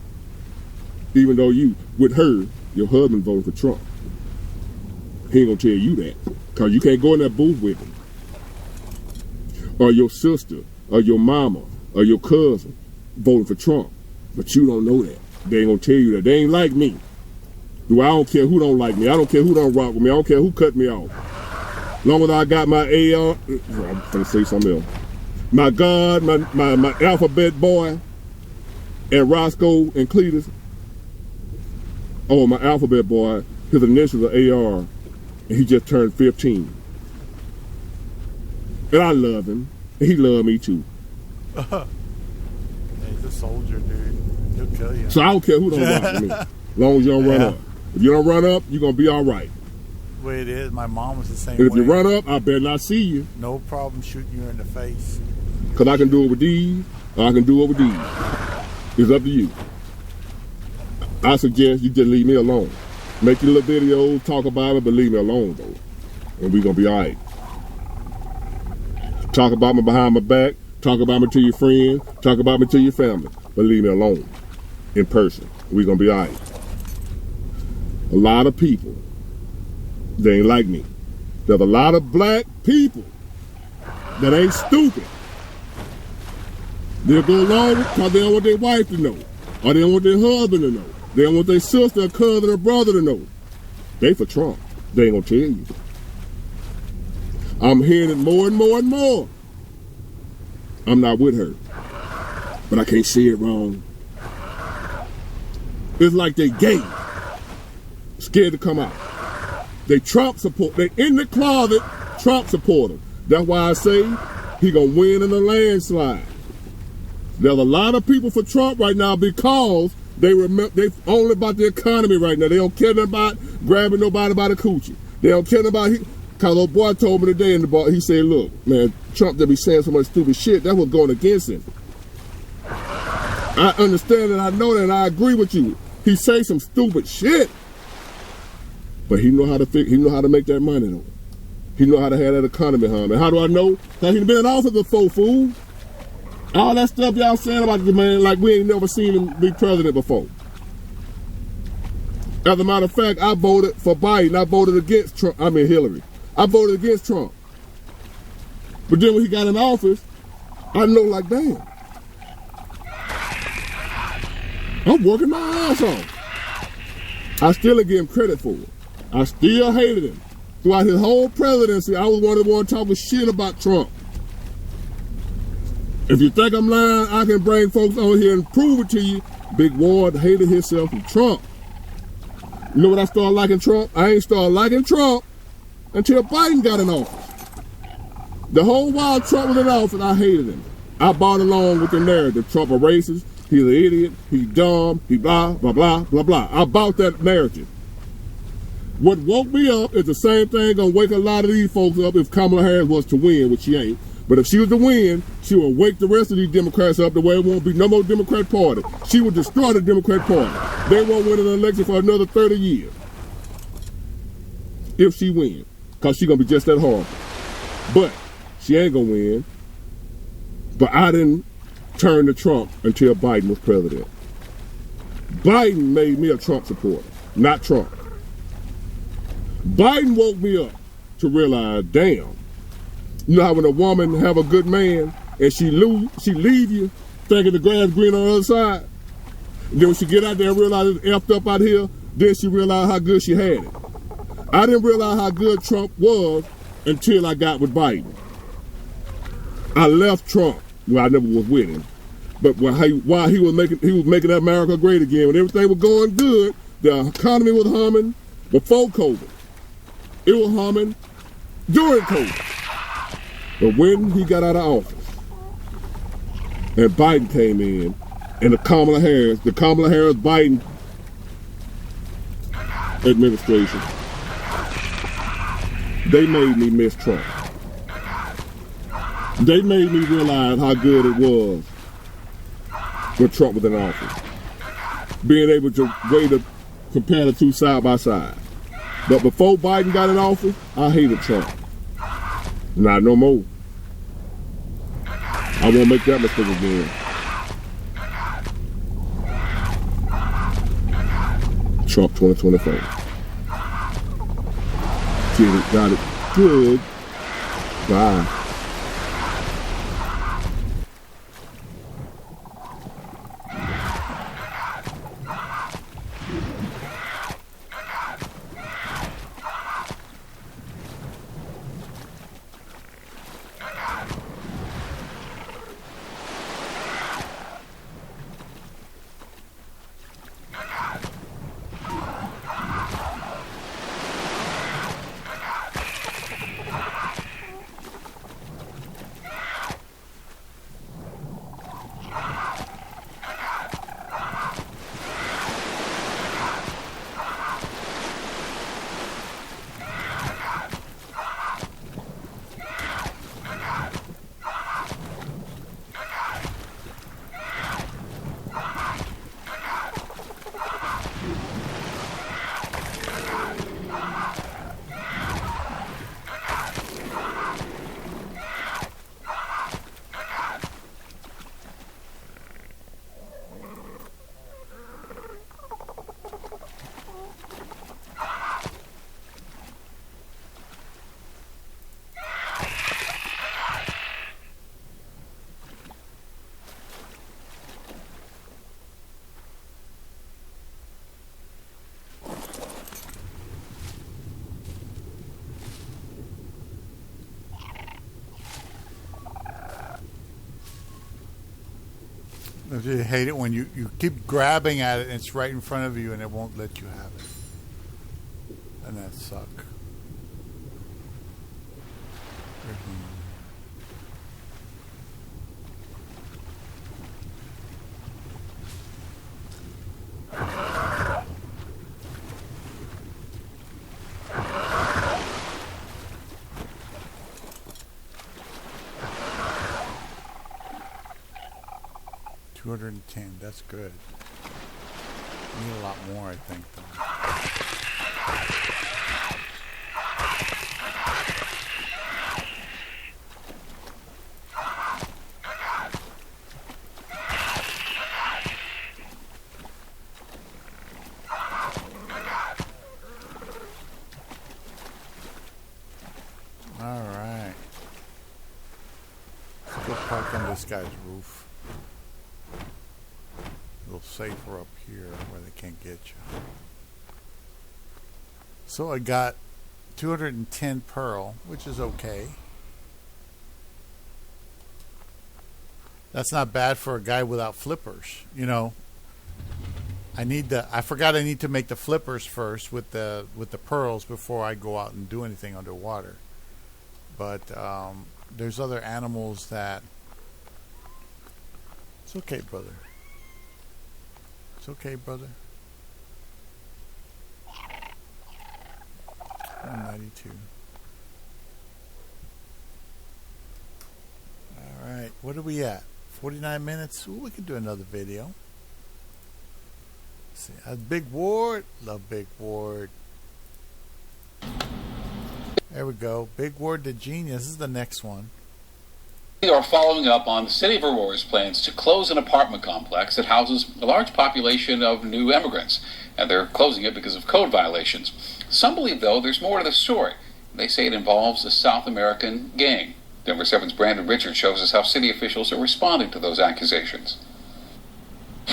even though you with her, your husband voting for Trump. He ain't gonna tell you that, cause you can't go in that booth with him. Or your sister, or your mama, or your cousin voting for Trump. But you don't know that. They ain't gonna tell you that. They ain't like me. I don't care who don't like me. I don't care who don't rock with me. I don't care who cut me off. Long as I got my AR, I'm gonna say something else. My God, my alphabet boy, and Roscoe and Cletus. Oh, my alphabet boy, his initials are AR, and he just turned 15. And I love him, and he love me too. He's a soldier, dude. He'll kill you. So I don't care who don't rock with me. As long as you don't run up. If you don't run up, you're going to be all right. The way it is, my mom was the same And if way. you run up, I better not see you. No problem shooting you in the face. Because I can do it with these, or I can do it with these. It's up to you. I suggest you just leave me alone. Make your little videos, talk about it, but leave me alone, though. And we're going to be all right. Talk about me behind my back. Talk about me to your friends. Talk about me to your family. But leave me alone. In person. We're going to be all right. A lot of people, they ain't like me. There's a lot of black people that ain't stupid. They'll go along because they don't want their wife to know. Or they don't want their husband to know. They don't want their sister or cousin or brother to know. They for Trump. They ain't gonna tell you. I'm hearing it more and more and more. I'm not with her. But I can't say it wrong. It's like they gay. Scared to come out. They Trump support. They in the closet Trump supporter. That's why I say he gonna win in a landslide. There's a lot of people for Trump right now because they only about the economy right now. They don't care about grabbing nobody by the coochie. They don't care about because old boy told me today in the bar, he said, look, man, Trump just be saying so much stupid shit. That's what's going against him. I understand and I know that and I agree with you. He say some stupid shit. But he know how to make that money though. He know how to have that economy, huh? And how do I know? Because he's been in office before, fool. All that stuff y'all saying about the man, like we ain't never seen him be president before. As a matter of fact, I voted for Biden. I voted against Trump. I mean Hillary. I voted against Trump. But then when he got in office, I know like, damn. I'm working my ass off. I still didn't give him credit for it. I still hated him. Throughout his whole presidency, I was one of the ones talking shit about Trump. If you think I'm lying, I can bring folks on here and prove it to you. Big Ward hated himself from Trump. You know when I started liking Trump? I ain't started liking Trump until Biden got in office. The whole while Trump was in office, I hated him. I bought along with the narrative. Trump a racist, he's an idiot, he's dumb, he blah, blah, blah, blah, blah. I bought that narrative. What woke me up is the same thing gonna wake a lot of these folks up if Kamala Harris was to win, which she ain't. But if she was to win, she would wake the rest of these Democrats up the way it won't be no more Democrat Party. She would destroy the Democrat Party. They won't win an election for another 30 years. If she wins. Because she's going to be just that hard. But she ain't going to win. But I didn't turn to Trump until Biden was president. Biden made me a Trump supporter, not Trump. Biden woke me up to realize, damn, You know how when a woman have a good man and she leave you thinking the grass green on the other side? And then when she get out there and realize it's effed up out here, then she realized how good she had it. I didn't realize how good Trump was until I got with Biden. I left Trump. Well, I never was with him. But while he was making America great again, when everything was going good, the economy was humming before COVID. It was humming during COVID. But when he got out of office and Biden came in, and the Kamala Harris-Biden administration, they made me miss Trump. They made me realize how good it was when Trump was in office. Being able to compare the two side by side. But before Biden got in office, I hated Trump. Not no more. I won't make that mistake again. Trump 2024. Get it, got it. Good. Bye. I just hate it when you keep grabbing at it and it's right in front of you and it won't let you have it. And that sucks. $210, that's good. Need a lot more, I think, though. All right. Let's go park on this guy's roof. A little safer up here where they can't get you. So I got 210 pearl, which is okay. That's not bad for a guy without flippers. You know, I forgot I need to make the flippers first with the pearls before I go out and do anything underwater. But there's other animals that it's okay, brother. It's okay, brother. 192. All right, what are we at? 49 minutes. Ooh, we could do another video. Let's see, that's Big Ward. Love Big Ward. There we go. Big Ward the Genius. This is the next one. We are following up on the City of Aurora's plans to close an apartment complex that houses a large population of new immigrants, and they're closing it because of code violations. Some believe, though, there's more to the story. They say it involves a South American gang. Denver 7's Brandon Richards shows us how city officials are responding to those accusations.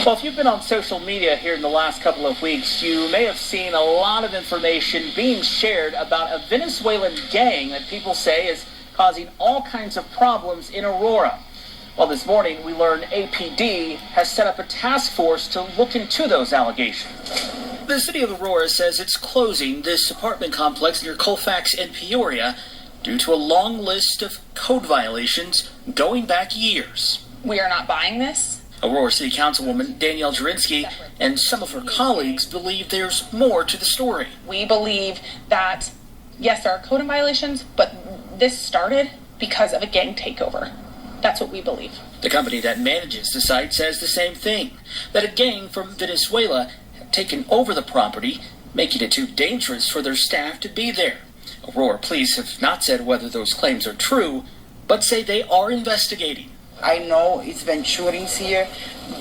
Well, if you've been on social media here in the last couple of weeks, you may have seen a lot of information being shared about a Venezuelan gang that people say is causing all kinds of problems in Aurora. Well, this morning we learned APD has set up a task force to look into those allegations. The city of Aurora says it's closing this apartment complex near Colfax and Peoria due to a long list of code violations going back years. We are not buying this. Aurora City Councilwoman Danielle Jurinsky and some of her colleagues believe there's more to the story. We believe that, yes, there are code violations, but this started because of a gang takeover. That's what we believe. The company that manages the site says the same thing, that a gang from Venezuela had taken over the property, making it too dangerous for their staff to be there. Aurora police have not said whether those claims are true, but say they are investigating. I know it's been shootings here,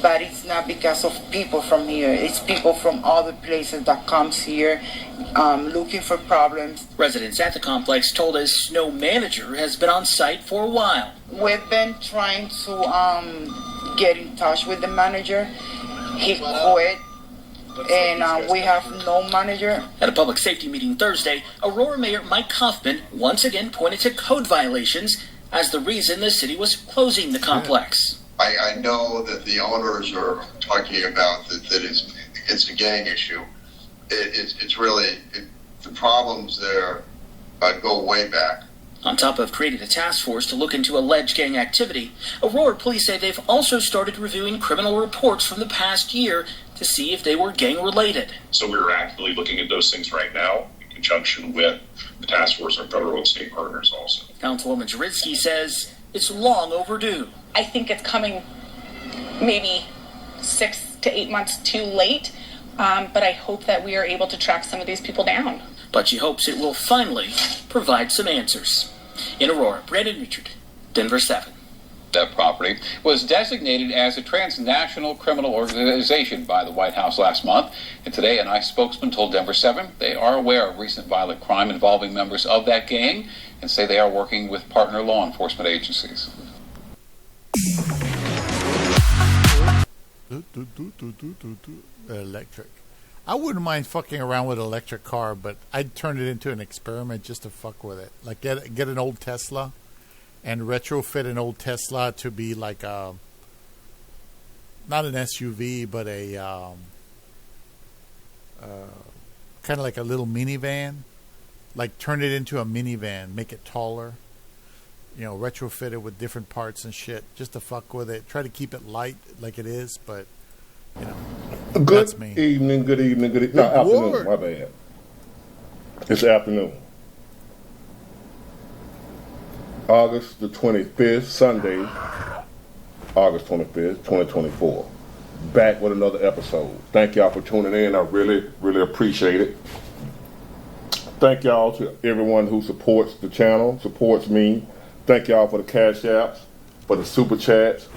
but it's not because of people from here. It's people from other places that comes here looking for problems. Residents at the complex told us no manager has been on site for a while. We've been trying to get in touch with the manager. He quit, and we have no manager. At a public safety meeting Thursday, Aurora Mayor Mike Kaufman once again pointed to code violations as the reason the city was closing the complex. I know that the owners are talking about that it's a gang issue. It's really, the problems there go way back. On top of creating a task force to look into alleged gang activity, Aurora police say they've also started reviewing criminal reports from the past year to see if they were gang related. So we're actively looking at those things right now, in conjunction with the task force and federal and state partners also. Councilwoman Jurinsky says it's long overdue. I think it's coming maybe 6 to 8 months too late, but I hope that we are able to track some of these people down. But she hopes it will finally provide some answers. In Aurora, Brandon Richard, Denver 7. That property was designated as a transnational criminal organization by the White House last month. And today, an ICE spokesman told Denver 7 they are aware of recent violent crime involving members of that gang and say they are working with partner law enforcement agencies. Electric. I wouldn't mind fucking around with an electric car, but I'd turn it into an experiment just to fuck with it. Like get an old Tesla and retrofit an old Tesla to be like a, not an SUV, but a kind of like a little minivan. Like turn it into a minivan, make it taller. You know, retrofit it with different parts and shit, just to fuck with it. Try to keep it light like it is, but you know, that's me. Good evening. No, afternoon, my bad. It's afternoon. August the 25th, Sunday, August 25th, 2024. Back with another episode. Thank y'all for tuning in. I really, really appreciate it. Thank y'all to everyone who supports the channel, supports me. Thank y'all for the cash apps, for the super chats,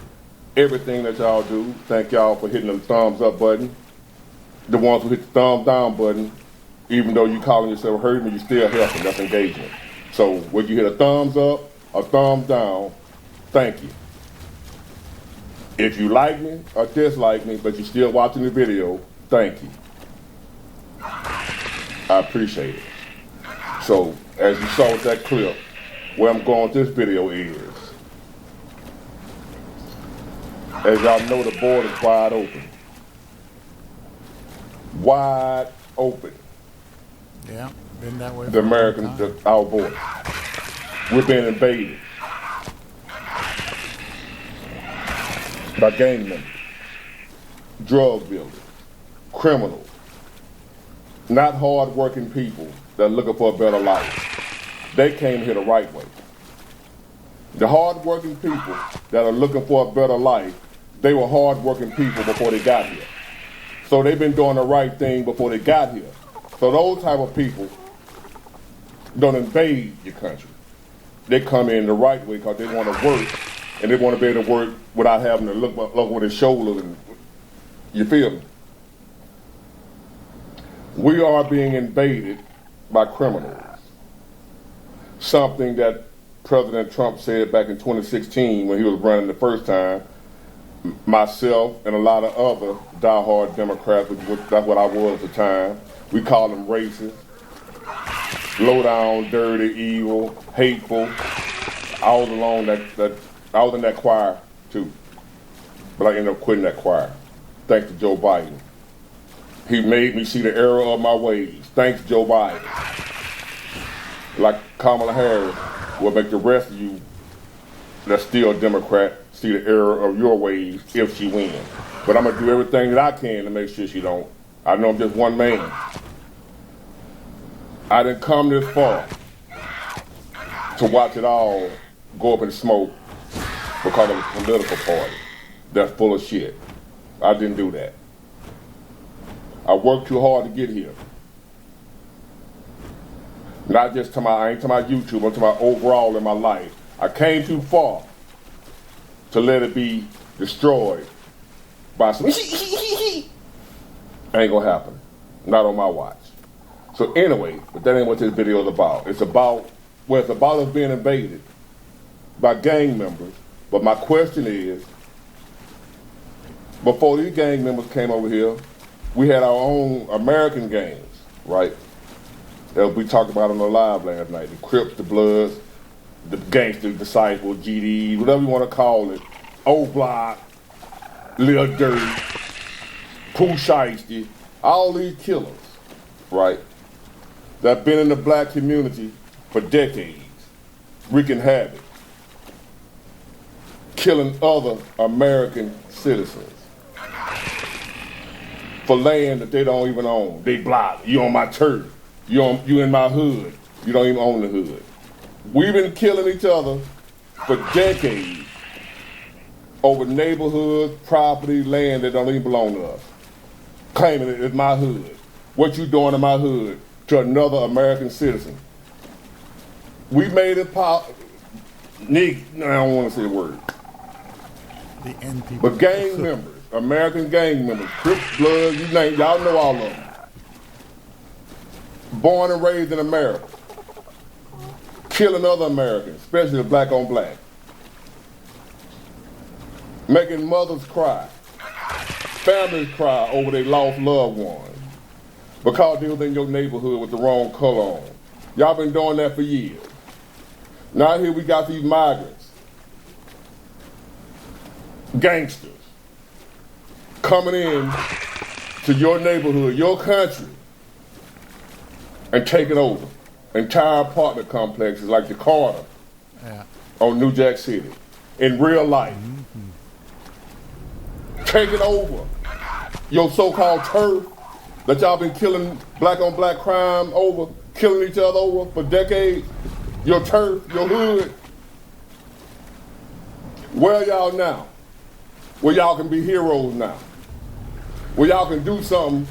everything that y'all do. Thank y'all for hitting the thumbs up button. The ones who hit the thumbs down button, even though you calling yourself hurting, you still helping. That's engagement. So when you hit a thumbs up, a thumbs down, thank you. If you like me or dislike me, but you're still watching the video, thank you. I appreciate it. So as you saw with that clip, where I'm going with this video is, as y'all know, the border is wide open. Wide open. Yeah, been that way. The American, our border. We're being invaded by gang members, drug dealers, criminals, not hard-working people that are looking for a better life. They came here the right way. The hard-working people that are looking for a better life, they were hard-working people before they got here. So they've been doing the right thing before they got here. So those type of people don't invade your country. They come in the right way because they want to work, and they want to be able to work without having to look over their shoulders. And you feel me? We are being invaded by criminals. Something that President Trump said back in 2016 when he was running the first time, myself and a lot of other diehard Democrats, that's what I was at the time, we called them racist, low down, dirty, evil, hateful. I was I was in that choir too, but I ended up quitting that choir. Thanks to Joe Biden. He made me see the error of my ways. Thanks, Joe Biden. Like Kamala Harris will make the rest of you that's still a Democrat see the error of your ways if she wins. But I'm going to do everything that I can to make sure she don't. I know I'm just one man. I didn't come this far to watch it all go up in smoke because of a political party that's full of shit. I didn't do that. I worked too hard to get here. Not just I ain't talking about YouTube, I'm talking about overall in my life. I came too far to let it be destroyed by some ain't gonna happen. Not on my watch. So anyway, but that ain't what this video is about. It's about us being invaded by gang members. But my question is, before these gang members came over here, we had our own American gangs, right? That we talked about on the live last night. The Crips, the Bloods, the Gangster Disciples, GD, whatever you want to call it. Old Block, Lil Dirty, Pooh Shiesty, all these killers, right? That have been in the black community for decades, wreaking havoc, killing other American citizens for land that they don't even own. They block. You on my turf. You in my hood. You don't even own the hood. We've been killing each other for decades over neighborhoods, property, land that don't even belong to us. Claiming it as my hood. What you doing in my hood to another American citizen? We made it I don't want to say the word. The end people. But gang members, American gang members, Crips, Bloods, you name, y'all know all of them. Born and raised in America. Killing other Americans, especially the black on black. Making mothers cry. Families cry over their lost loved ones. Because they was in your neighborhood with the wrong color on. Y'all been doing that for years. Now here we got these migrants. Gangsters. Coming in to your neighborhood, your country, and taking over entire apartment complexes like the Carter on New Jack City in real life. Taking over your so-called turf that y'all been killing black on black crime over, killing each other over for decades. Your turf, your hood. Where are y'all now? Where y'all can be heroes now? Where y'all can do something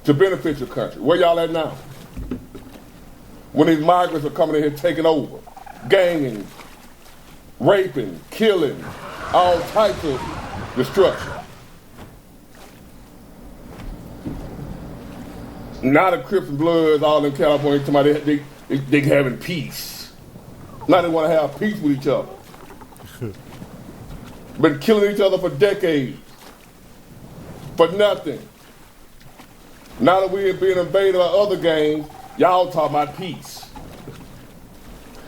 to benefit your country? Where y'all at now? When these migrants are coming in here taking over, ganging, raping, killing, all types of destruction. Now the Crips and Bloods, all in California, somebody they having peace. Now they want to have peace with each other. Been killing each other for decades. For nothing. Now that we're being invaded by other gangs, y'all talking about peace.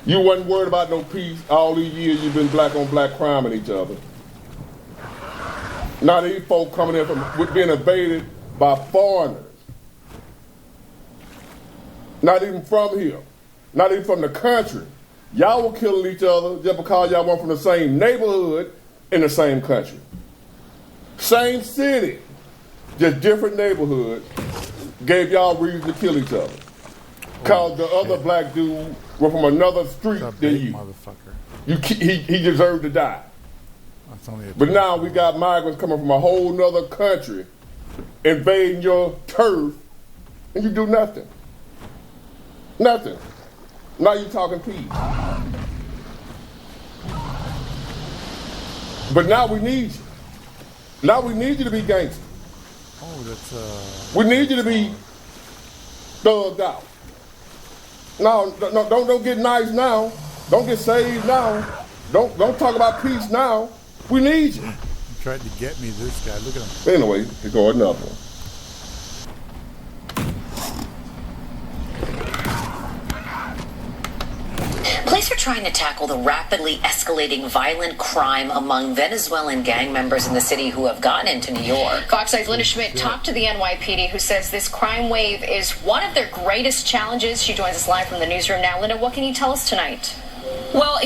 You wasn't worried about no peace all these years you've been black on black criming each other. Now these folk coming in from being invaded by foreigners. Not even from here. Not even from the country. Y'all were killing each other just because y'all weren't from the same neighborhood in the same country. Same city, just different neighborhoods gave y'all reason to kill each other. Because the other black dude were from another street than you. He deserved to die. But now we got migrants coming from a whole nother country invading your turf and you do nothing. Nothing. Now you talking peace. But now we need you. Now we need you to be gangster. Oh, that's We need you to be thugged out. No, don't get nice now. Don't get saved now. Don't talk about peace now. We need you. He tried to get me, this guy. Look at him. Anyway, here go another one. Police are trying to tackle the rapidly escalating violent crime among Venezuelan gang members in the city who have gotten into New York. Fox 8's Linda Schmidt talked to the NYPD, who says this crime wave is one of their greatest challenges. She joins us live from the newsroom now. Linda, what can you tell us tonight? Well,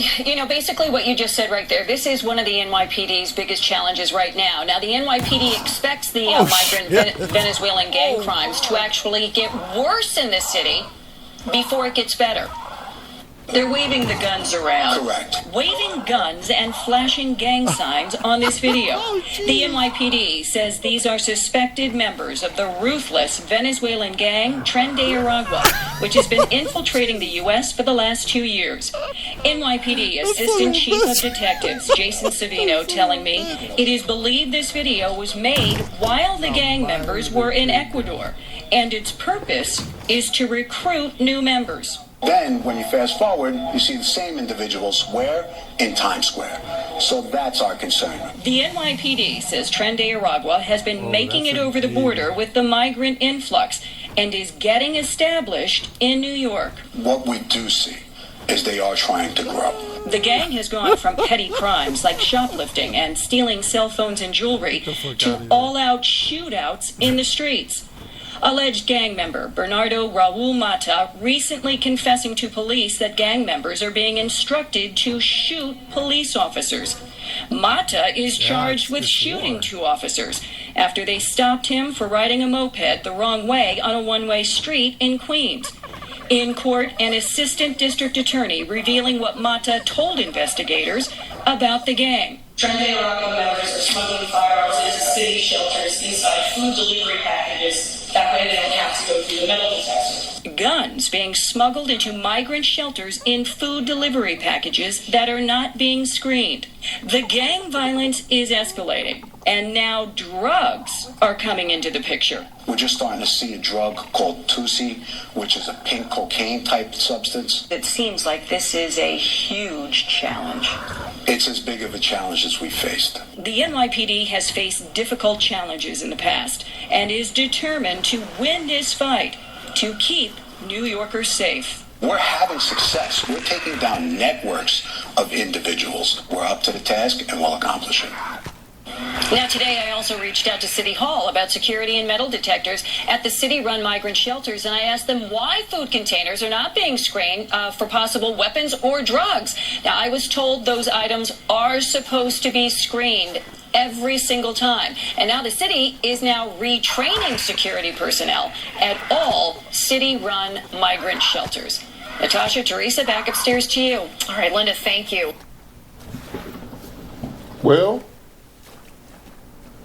basically what you just said right there, this is one of the NYPD's biggest challenges right now. Now, the NYPD expects the migrant Venezuelan gang crimes to actually get worse in this city before it gets better. They're waving the guns around. Correct. Waving guns and flashing gang signs on this video. The NYPD says these are suspected members of the ruthless Venezuelan gang Tren de Aragua, which has been infiltrating the U.S. for the last 2 years. NYPD Assistant Chief of Detectives Jason Savino telling me it is believed this video was made while the gang members were in Ecuador, and its purpose is to recruit new members. Then, when you fast forward, you see the same individuals where? In Times Square. So that's our concern. The NYPD says Tren de Aragua has been making it over the border with the migrant influx and is getting established in New York. What we do see is they are trying to grow. The gang has gone from petty crimes like shoplifting and stealing cell phones and jewelry to all-out shootouts in the streets. Alleged gang member Bernardo Raul Mata recently confessing to police that gang members are being instructed to shoot police officers. Mata is charged with shooting 2 officers after they stopped him for riding a moped the wrong way on a one-way street in Queens. In court, an assistant district attorney revealing what Mata told investigators about the gang. Tren de Aragua members are smuggling firearms into city shelters inside food delivery packages. That way they don't have to go through the metal detector. Guns being smuggled into migrant shelters in food delivery packages that are not being screened. The gang violence is escalating, and now drugs are coming into the picture. We're just starting to see a drug called Tusi, which is a pink cocaine type substance. It seems like this is a huge challenge. It's as big of a challenge as we faced. The NYPD has faced difficult challenges in the past and is determined to win this fight to keep New Yorkers safe. We're having success. We're taking down networks of individuals. We're up to the task and we'll accomplish it. Now, today I also reached out to City Hall about security and metal detectors at the city-run migrant shelters, and I asked them why food containers are not being screened for possible weapons or drugs. Now, I was told those items are supposed to be screened every single time. And now the city is now retraining security personnel at all city-run migrant shelters. Natasha, Teresa, back upstairs to you. All right, Linda, thank you. Well,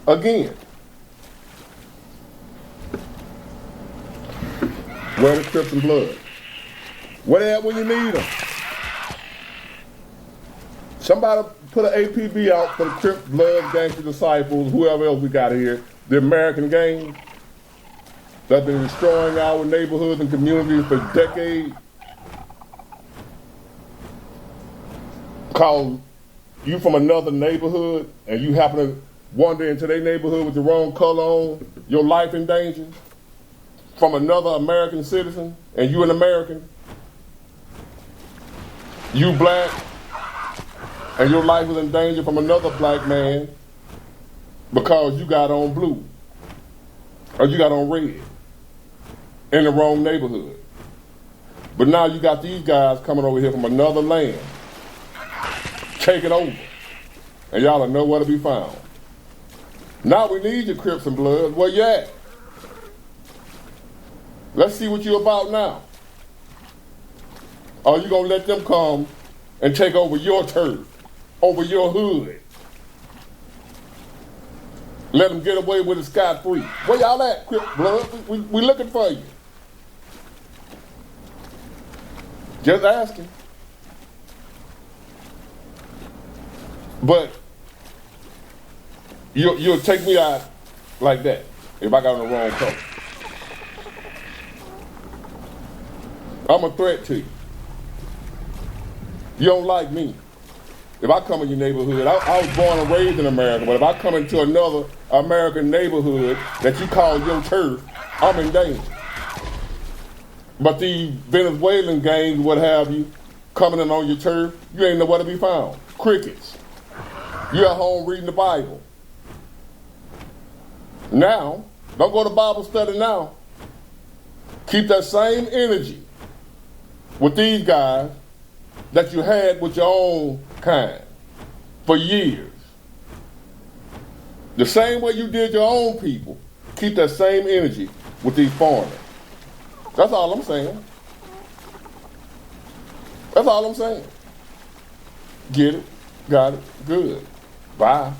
again, where the Crips and Blood? Where they at when you need them? Somebody put an APB out for the Crips, Blood, Gangster Disciples, whoever else we got here, the American gang that's been destroying our neighborhoods and communities for decades. Cause you from another neighborhood and you happen to wander into their neighborhood with the wrong color on, your life in danger from another American citizen, and you an American, you black, and your life was in danger from another black man because you got on blue or you got on red in the wrong neighborhood. But now you got these guys coming over here from another land, taking over, and y'all are nowhere to be found. Now we need your Crips and Bloods. Where you at? Let's see what you're about now. Or you gonna let them come and take over your turf, over your hood? Let them get away with it scot-free. Where y'all at, Crips, Blood? We looking for you. Just asking. But you'll take me out like that if I got on the wrong color. I'm a threat to you. You don't like me. If I come in your neighborhood, I was born and raised in America, but if I come into another American neighborhood that you call your turf, I'm in danger. But these Venezuelan gangs, what have you, coming in on your turf, you ain't nowhere to be found. Crickets. You're at home reading the Bible. Now, don't go to Bible study now. Keep that same energy with these guys that you had with your own kind for years. The same way you did your own people, keep that same energy with these foreigners. That's all I'm saying. That's all I'm saying. Get it, got it, good. Bye.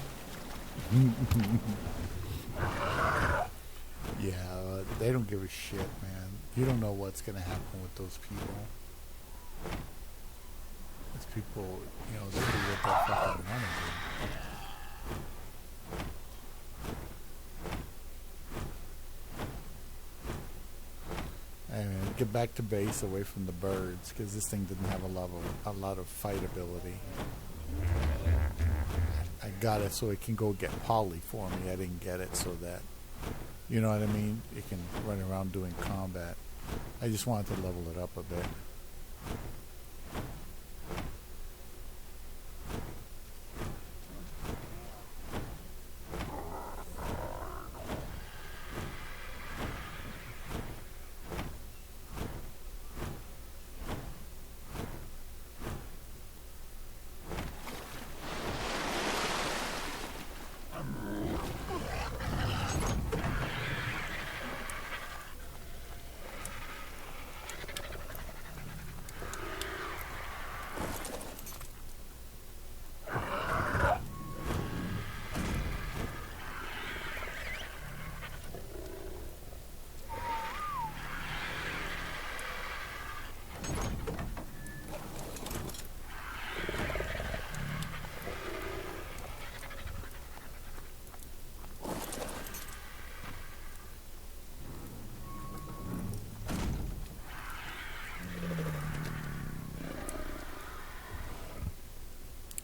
Yeah, they don't give a shit, man. You don't know what's going to happen with those people. Those people, you know, they do what they fucking want to do. And get back to base, away from the birds, because this thing didn't have a lot of fight ability. I got it so it can go get poly for me. I didn't get it so that, you know what I mean, it can run around doing combat. I just wanted to level it up a bit.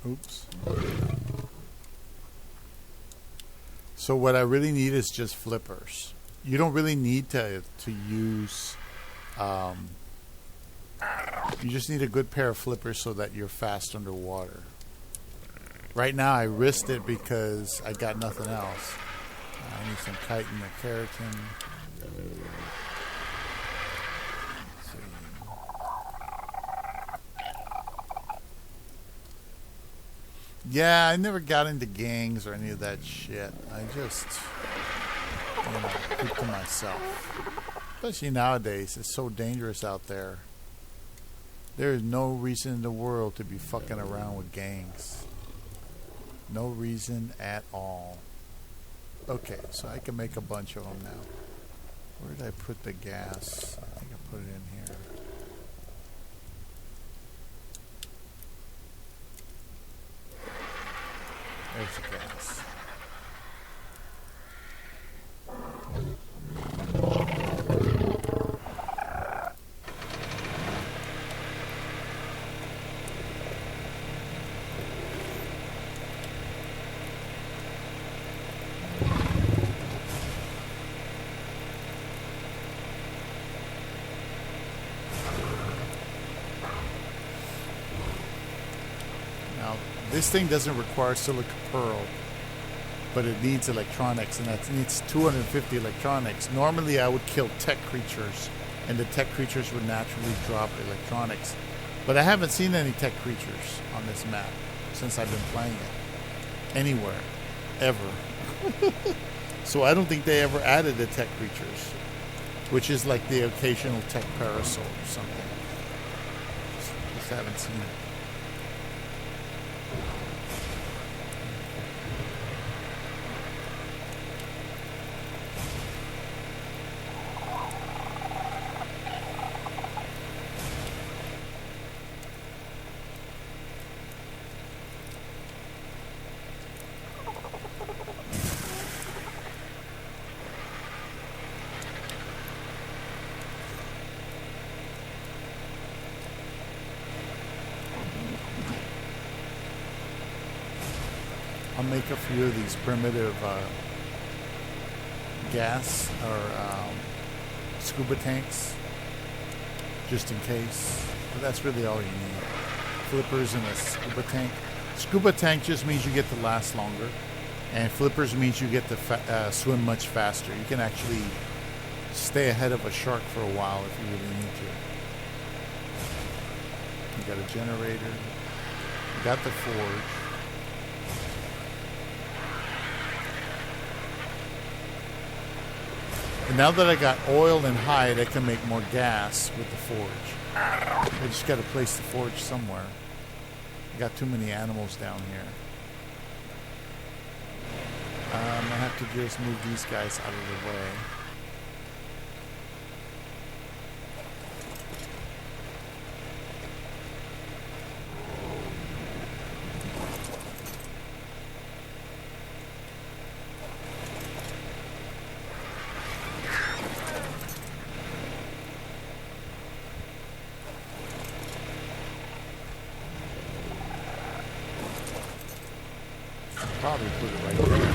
Oops. So what I really need is just flippers. You don't really need to use. You just need a good pair of flippers so that you're fast underwater. Right now I risked it because I got nothing else. I need some chitin and keratin. Yeah, I never got into gangs or any of that shit. I just, keep to myself. Especially nowadays, it's so dangerous out there. There is no reason in the world to be fucking around with gangs. No reason at all. Okay, so I can make a bunch of them now. Where did I put the gas? I think I put it in here. There's the gas. This thing doesn't require silica pearl, but it needs electronics, and that needs 250 electronics. Normally I would kill tech creatures, and the tech creatures would naturally drop electronics. But I haven't seen any tech creatures on this map since I've been playing it. Anywhere. Ever. So I don't think they ever added the tech creatures, which is like the occasional tech parasol or something. Just haven't seen it. make a few of these primitive gas or scuba tanks, just in case. But that's really all you need. Flippers and a scuba tank. Scuba tank just means you get to last longer, and flippers means you get to swim much faster. You can actually stay ahead of a shark for a while if you really need to. You got a generator. You got the forge. And now that I got oil and hide, I can make more gas with the forge. I just got to place the forge somewhere. I got too many animals down here. I have to just move these guys out of the way. Probably put it right there.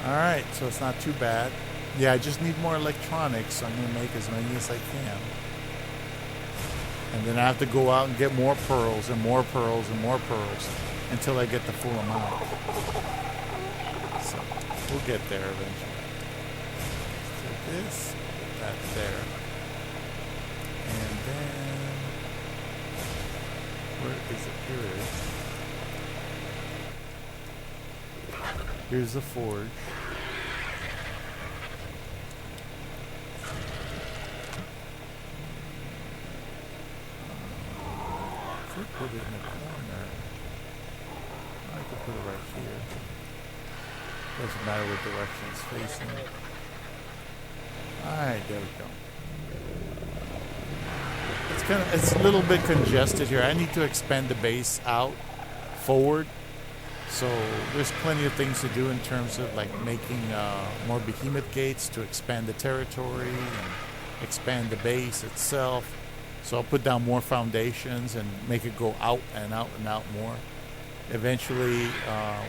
Alright, so it's not too bad. Yeah, I just need more electronics, so I'm going to make as many as I can. And then I have to go out and get more pearls and more pearls and more pearls until I get the full amount. So, we'll get there eventually. So this, put that there. And then... where is it? Here it is. Here's the forge. I could put it in the corner. I could put it right here. Doesn't matter what direction it's facing. Alright, there we go. It's a little bit congested here. I need to expand the base out forward. So there's plenty of things to do in terms of like making more behemoth gates to expand the territory and expand the base itself. So I'll put down more foundations and make it go out and out and out more. Eventually,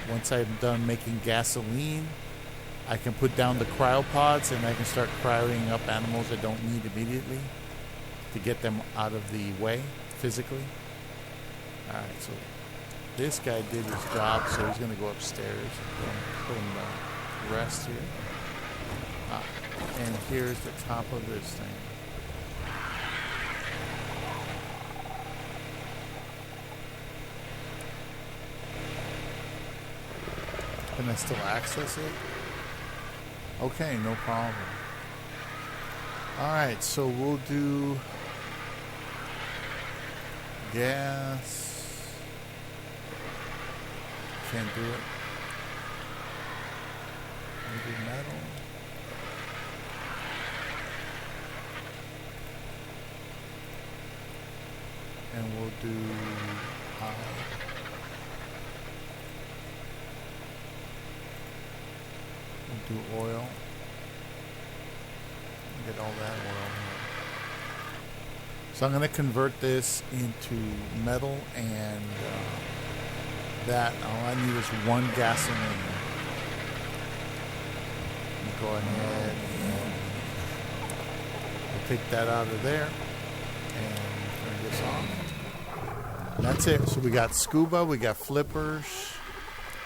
once I'm done making gasoline, I can put down the cryopods and I can start cryoing up animals I don't need immediately to get them out of the way physically. Alright, so this guy did his job, so he's going to go upstairs and put him to rest here. And here's the top of this thing. Can I still access it? Okay, no problem. Alright, so we'll do gas. Can't do it. We'll do metal. And we'll do hide. We'll do oil. Get all that oil here. So I'm going to convert this into metal and that. All I need is one gasoline. Go ahead and we'll take that out of there and turn this on. And that's it. So we got scuba, we got flippers.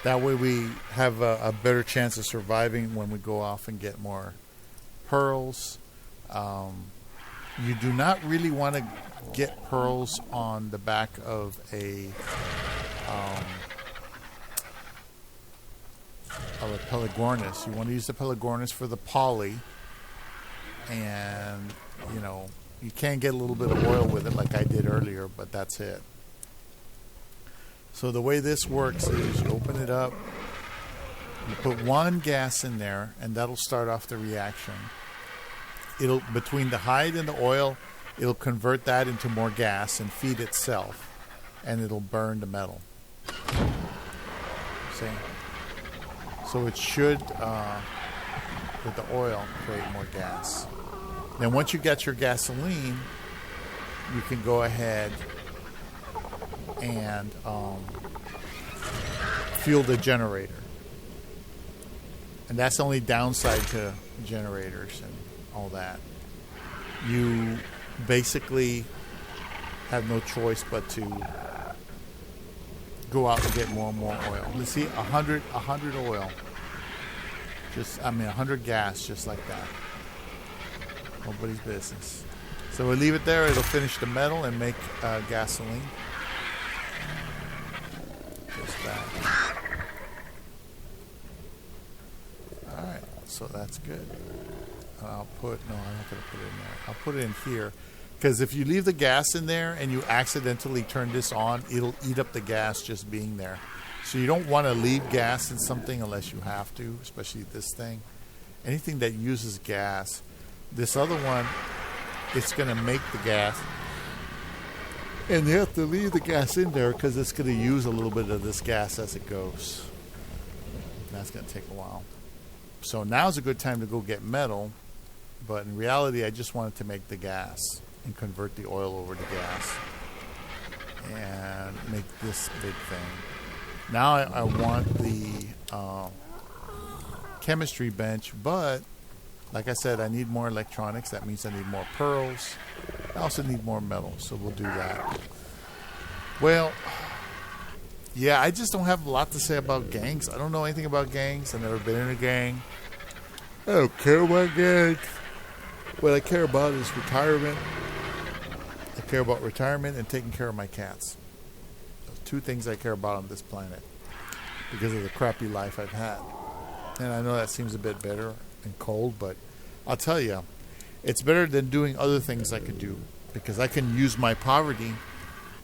That way we have a better chance of surviving when we go off and get more pearls. You do not really want to get pearls on the back of a Pelagornis. You want to use the Pelagornis for the poly, and you know you can get a little bit of oil with it like I did earlier, but that's it. So the way this works is you open it up, you put one gas in there, and that'll start off the reaction. It'll, between the hide and the oil, it'll convert that into more gas and feed itself, and it'll burn the metal. See? So it should, with the oil, create more gas. Then once you get your gasoline, you can go ahead and fuel the generator. And that's the only downside to generators and all that. You basically have no choice but to go out and get more and more oil. You see, 100 oil. 100 gas, just like that. Nobody's business. So we leave it there. It'll finish the metal and make gasoline. Just that. All right, so that's good. I'm not going to put it in there. I'll put it in here. Because if you leave the gas in there and you accidentally turn this on, it'll eat up the gas just being there. So you don't want to leave gas in something unless you have to, especially this thing. Anything that uses gas. This other one, it's going to make the gas. And you have to leave the gas in there because it's going to use a little bit of this gas as it goes. That's going to take a while. So now's a good time to go get metal. But in reality, I just wanted to make the gas and convert the oil over to gas and make this big thing. Now I want the chemistry bench, but like I said, I need more electronics. That means I need more pearls. I also need more metal, so we'll do that. Well, yeah, I just don't have a lot to say about gangs. I don't know anything about gangs. I've never been in a gang. I don't care about gangs. What I care about is retirement. I care about retirement and taking care of my cats. Those two things I care about on this planet because of the crappy life I've had. And I know that seems a bit bitter and cold, but I'll tell you, it's better than doing other things I could do because I can use my poverty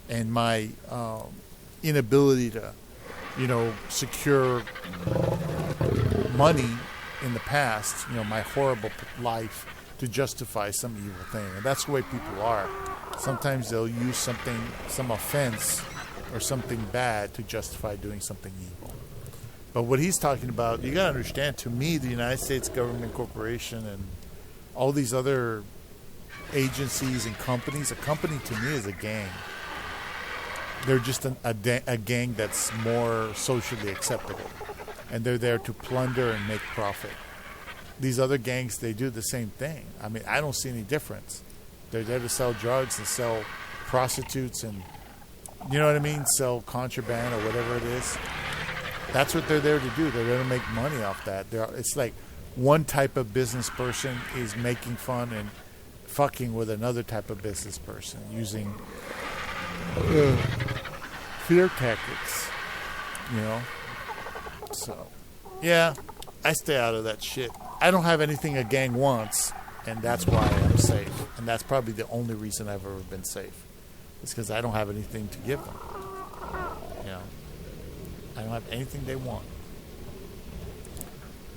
and my inability to, secure money in the past, my horrible life, to justify some evil thing. And that's the way people are. Sometimes they'll use some offense or something bad to justify doing something evil. But what he's talking about, you got to understand, to me, the United States government corporation and all these other agencies and companies, a company to me is a gang. They're just a gang that's more socially acceptable. And they're there to plunder and make profit. These other gangs, they do the same thing. I mean, I don't see any difference. They're there to sell drugs and sell prostitutes and, sell contraband or whatever it is. That's what they're there to do. They're there to make money off that. It's like one type of business person is making fun and fucking with another type of business person using fear tactics, So, yeah, I stay out of that shit. I don't have anything a gang wants, and that's why I'm safe. And that's probably the only reason I've ever been safe. It's because I don't have anything to give them. I don't have anything they want.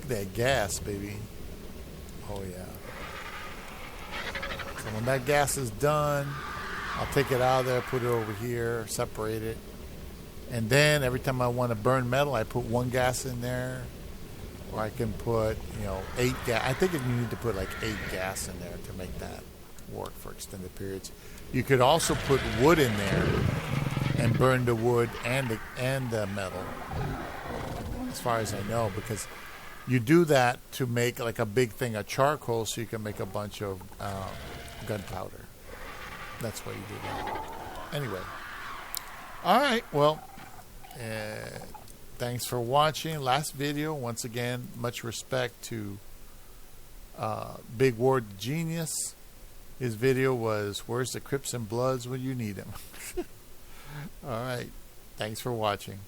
That gas, baby. Oh, yeah. So when that gas is done, I'll take it out of there, put it over here, separate it. And then every time I want to burn metal, I put one gas in there. Or I can put, 8 gas. I think you need to put like 8 gas in there to make that work for extended periods. You could also put wood in there and burn the wood and the metal, as far as I know, because you do that to make like a big thing of charcoal so you can make a bunch of gunpowder. That's why you do that. Anyway. All right, well, thanks for watching. Last video, once again, much respect to Big Ward Genius. His video was, "Where's the Crips and Bloods when you need them?" All right, thanks for watching.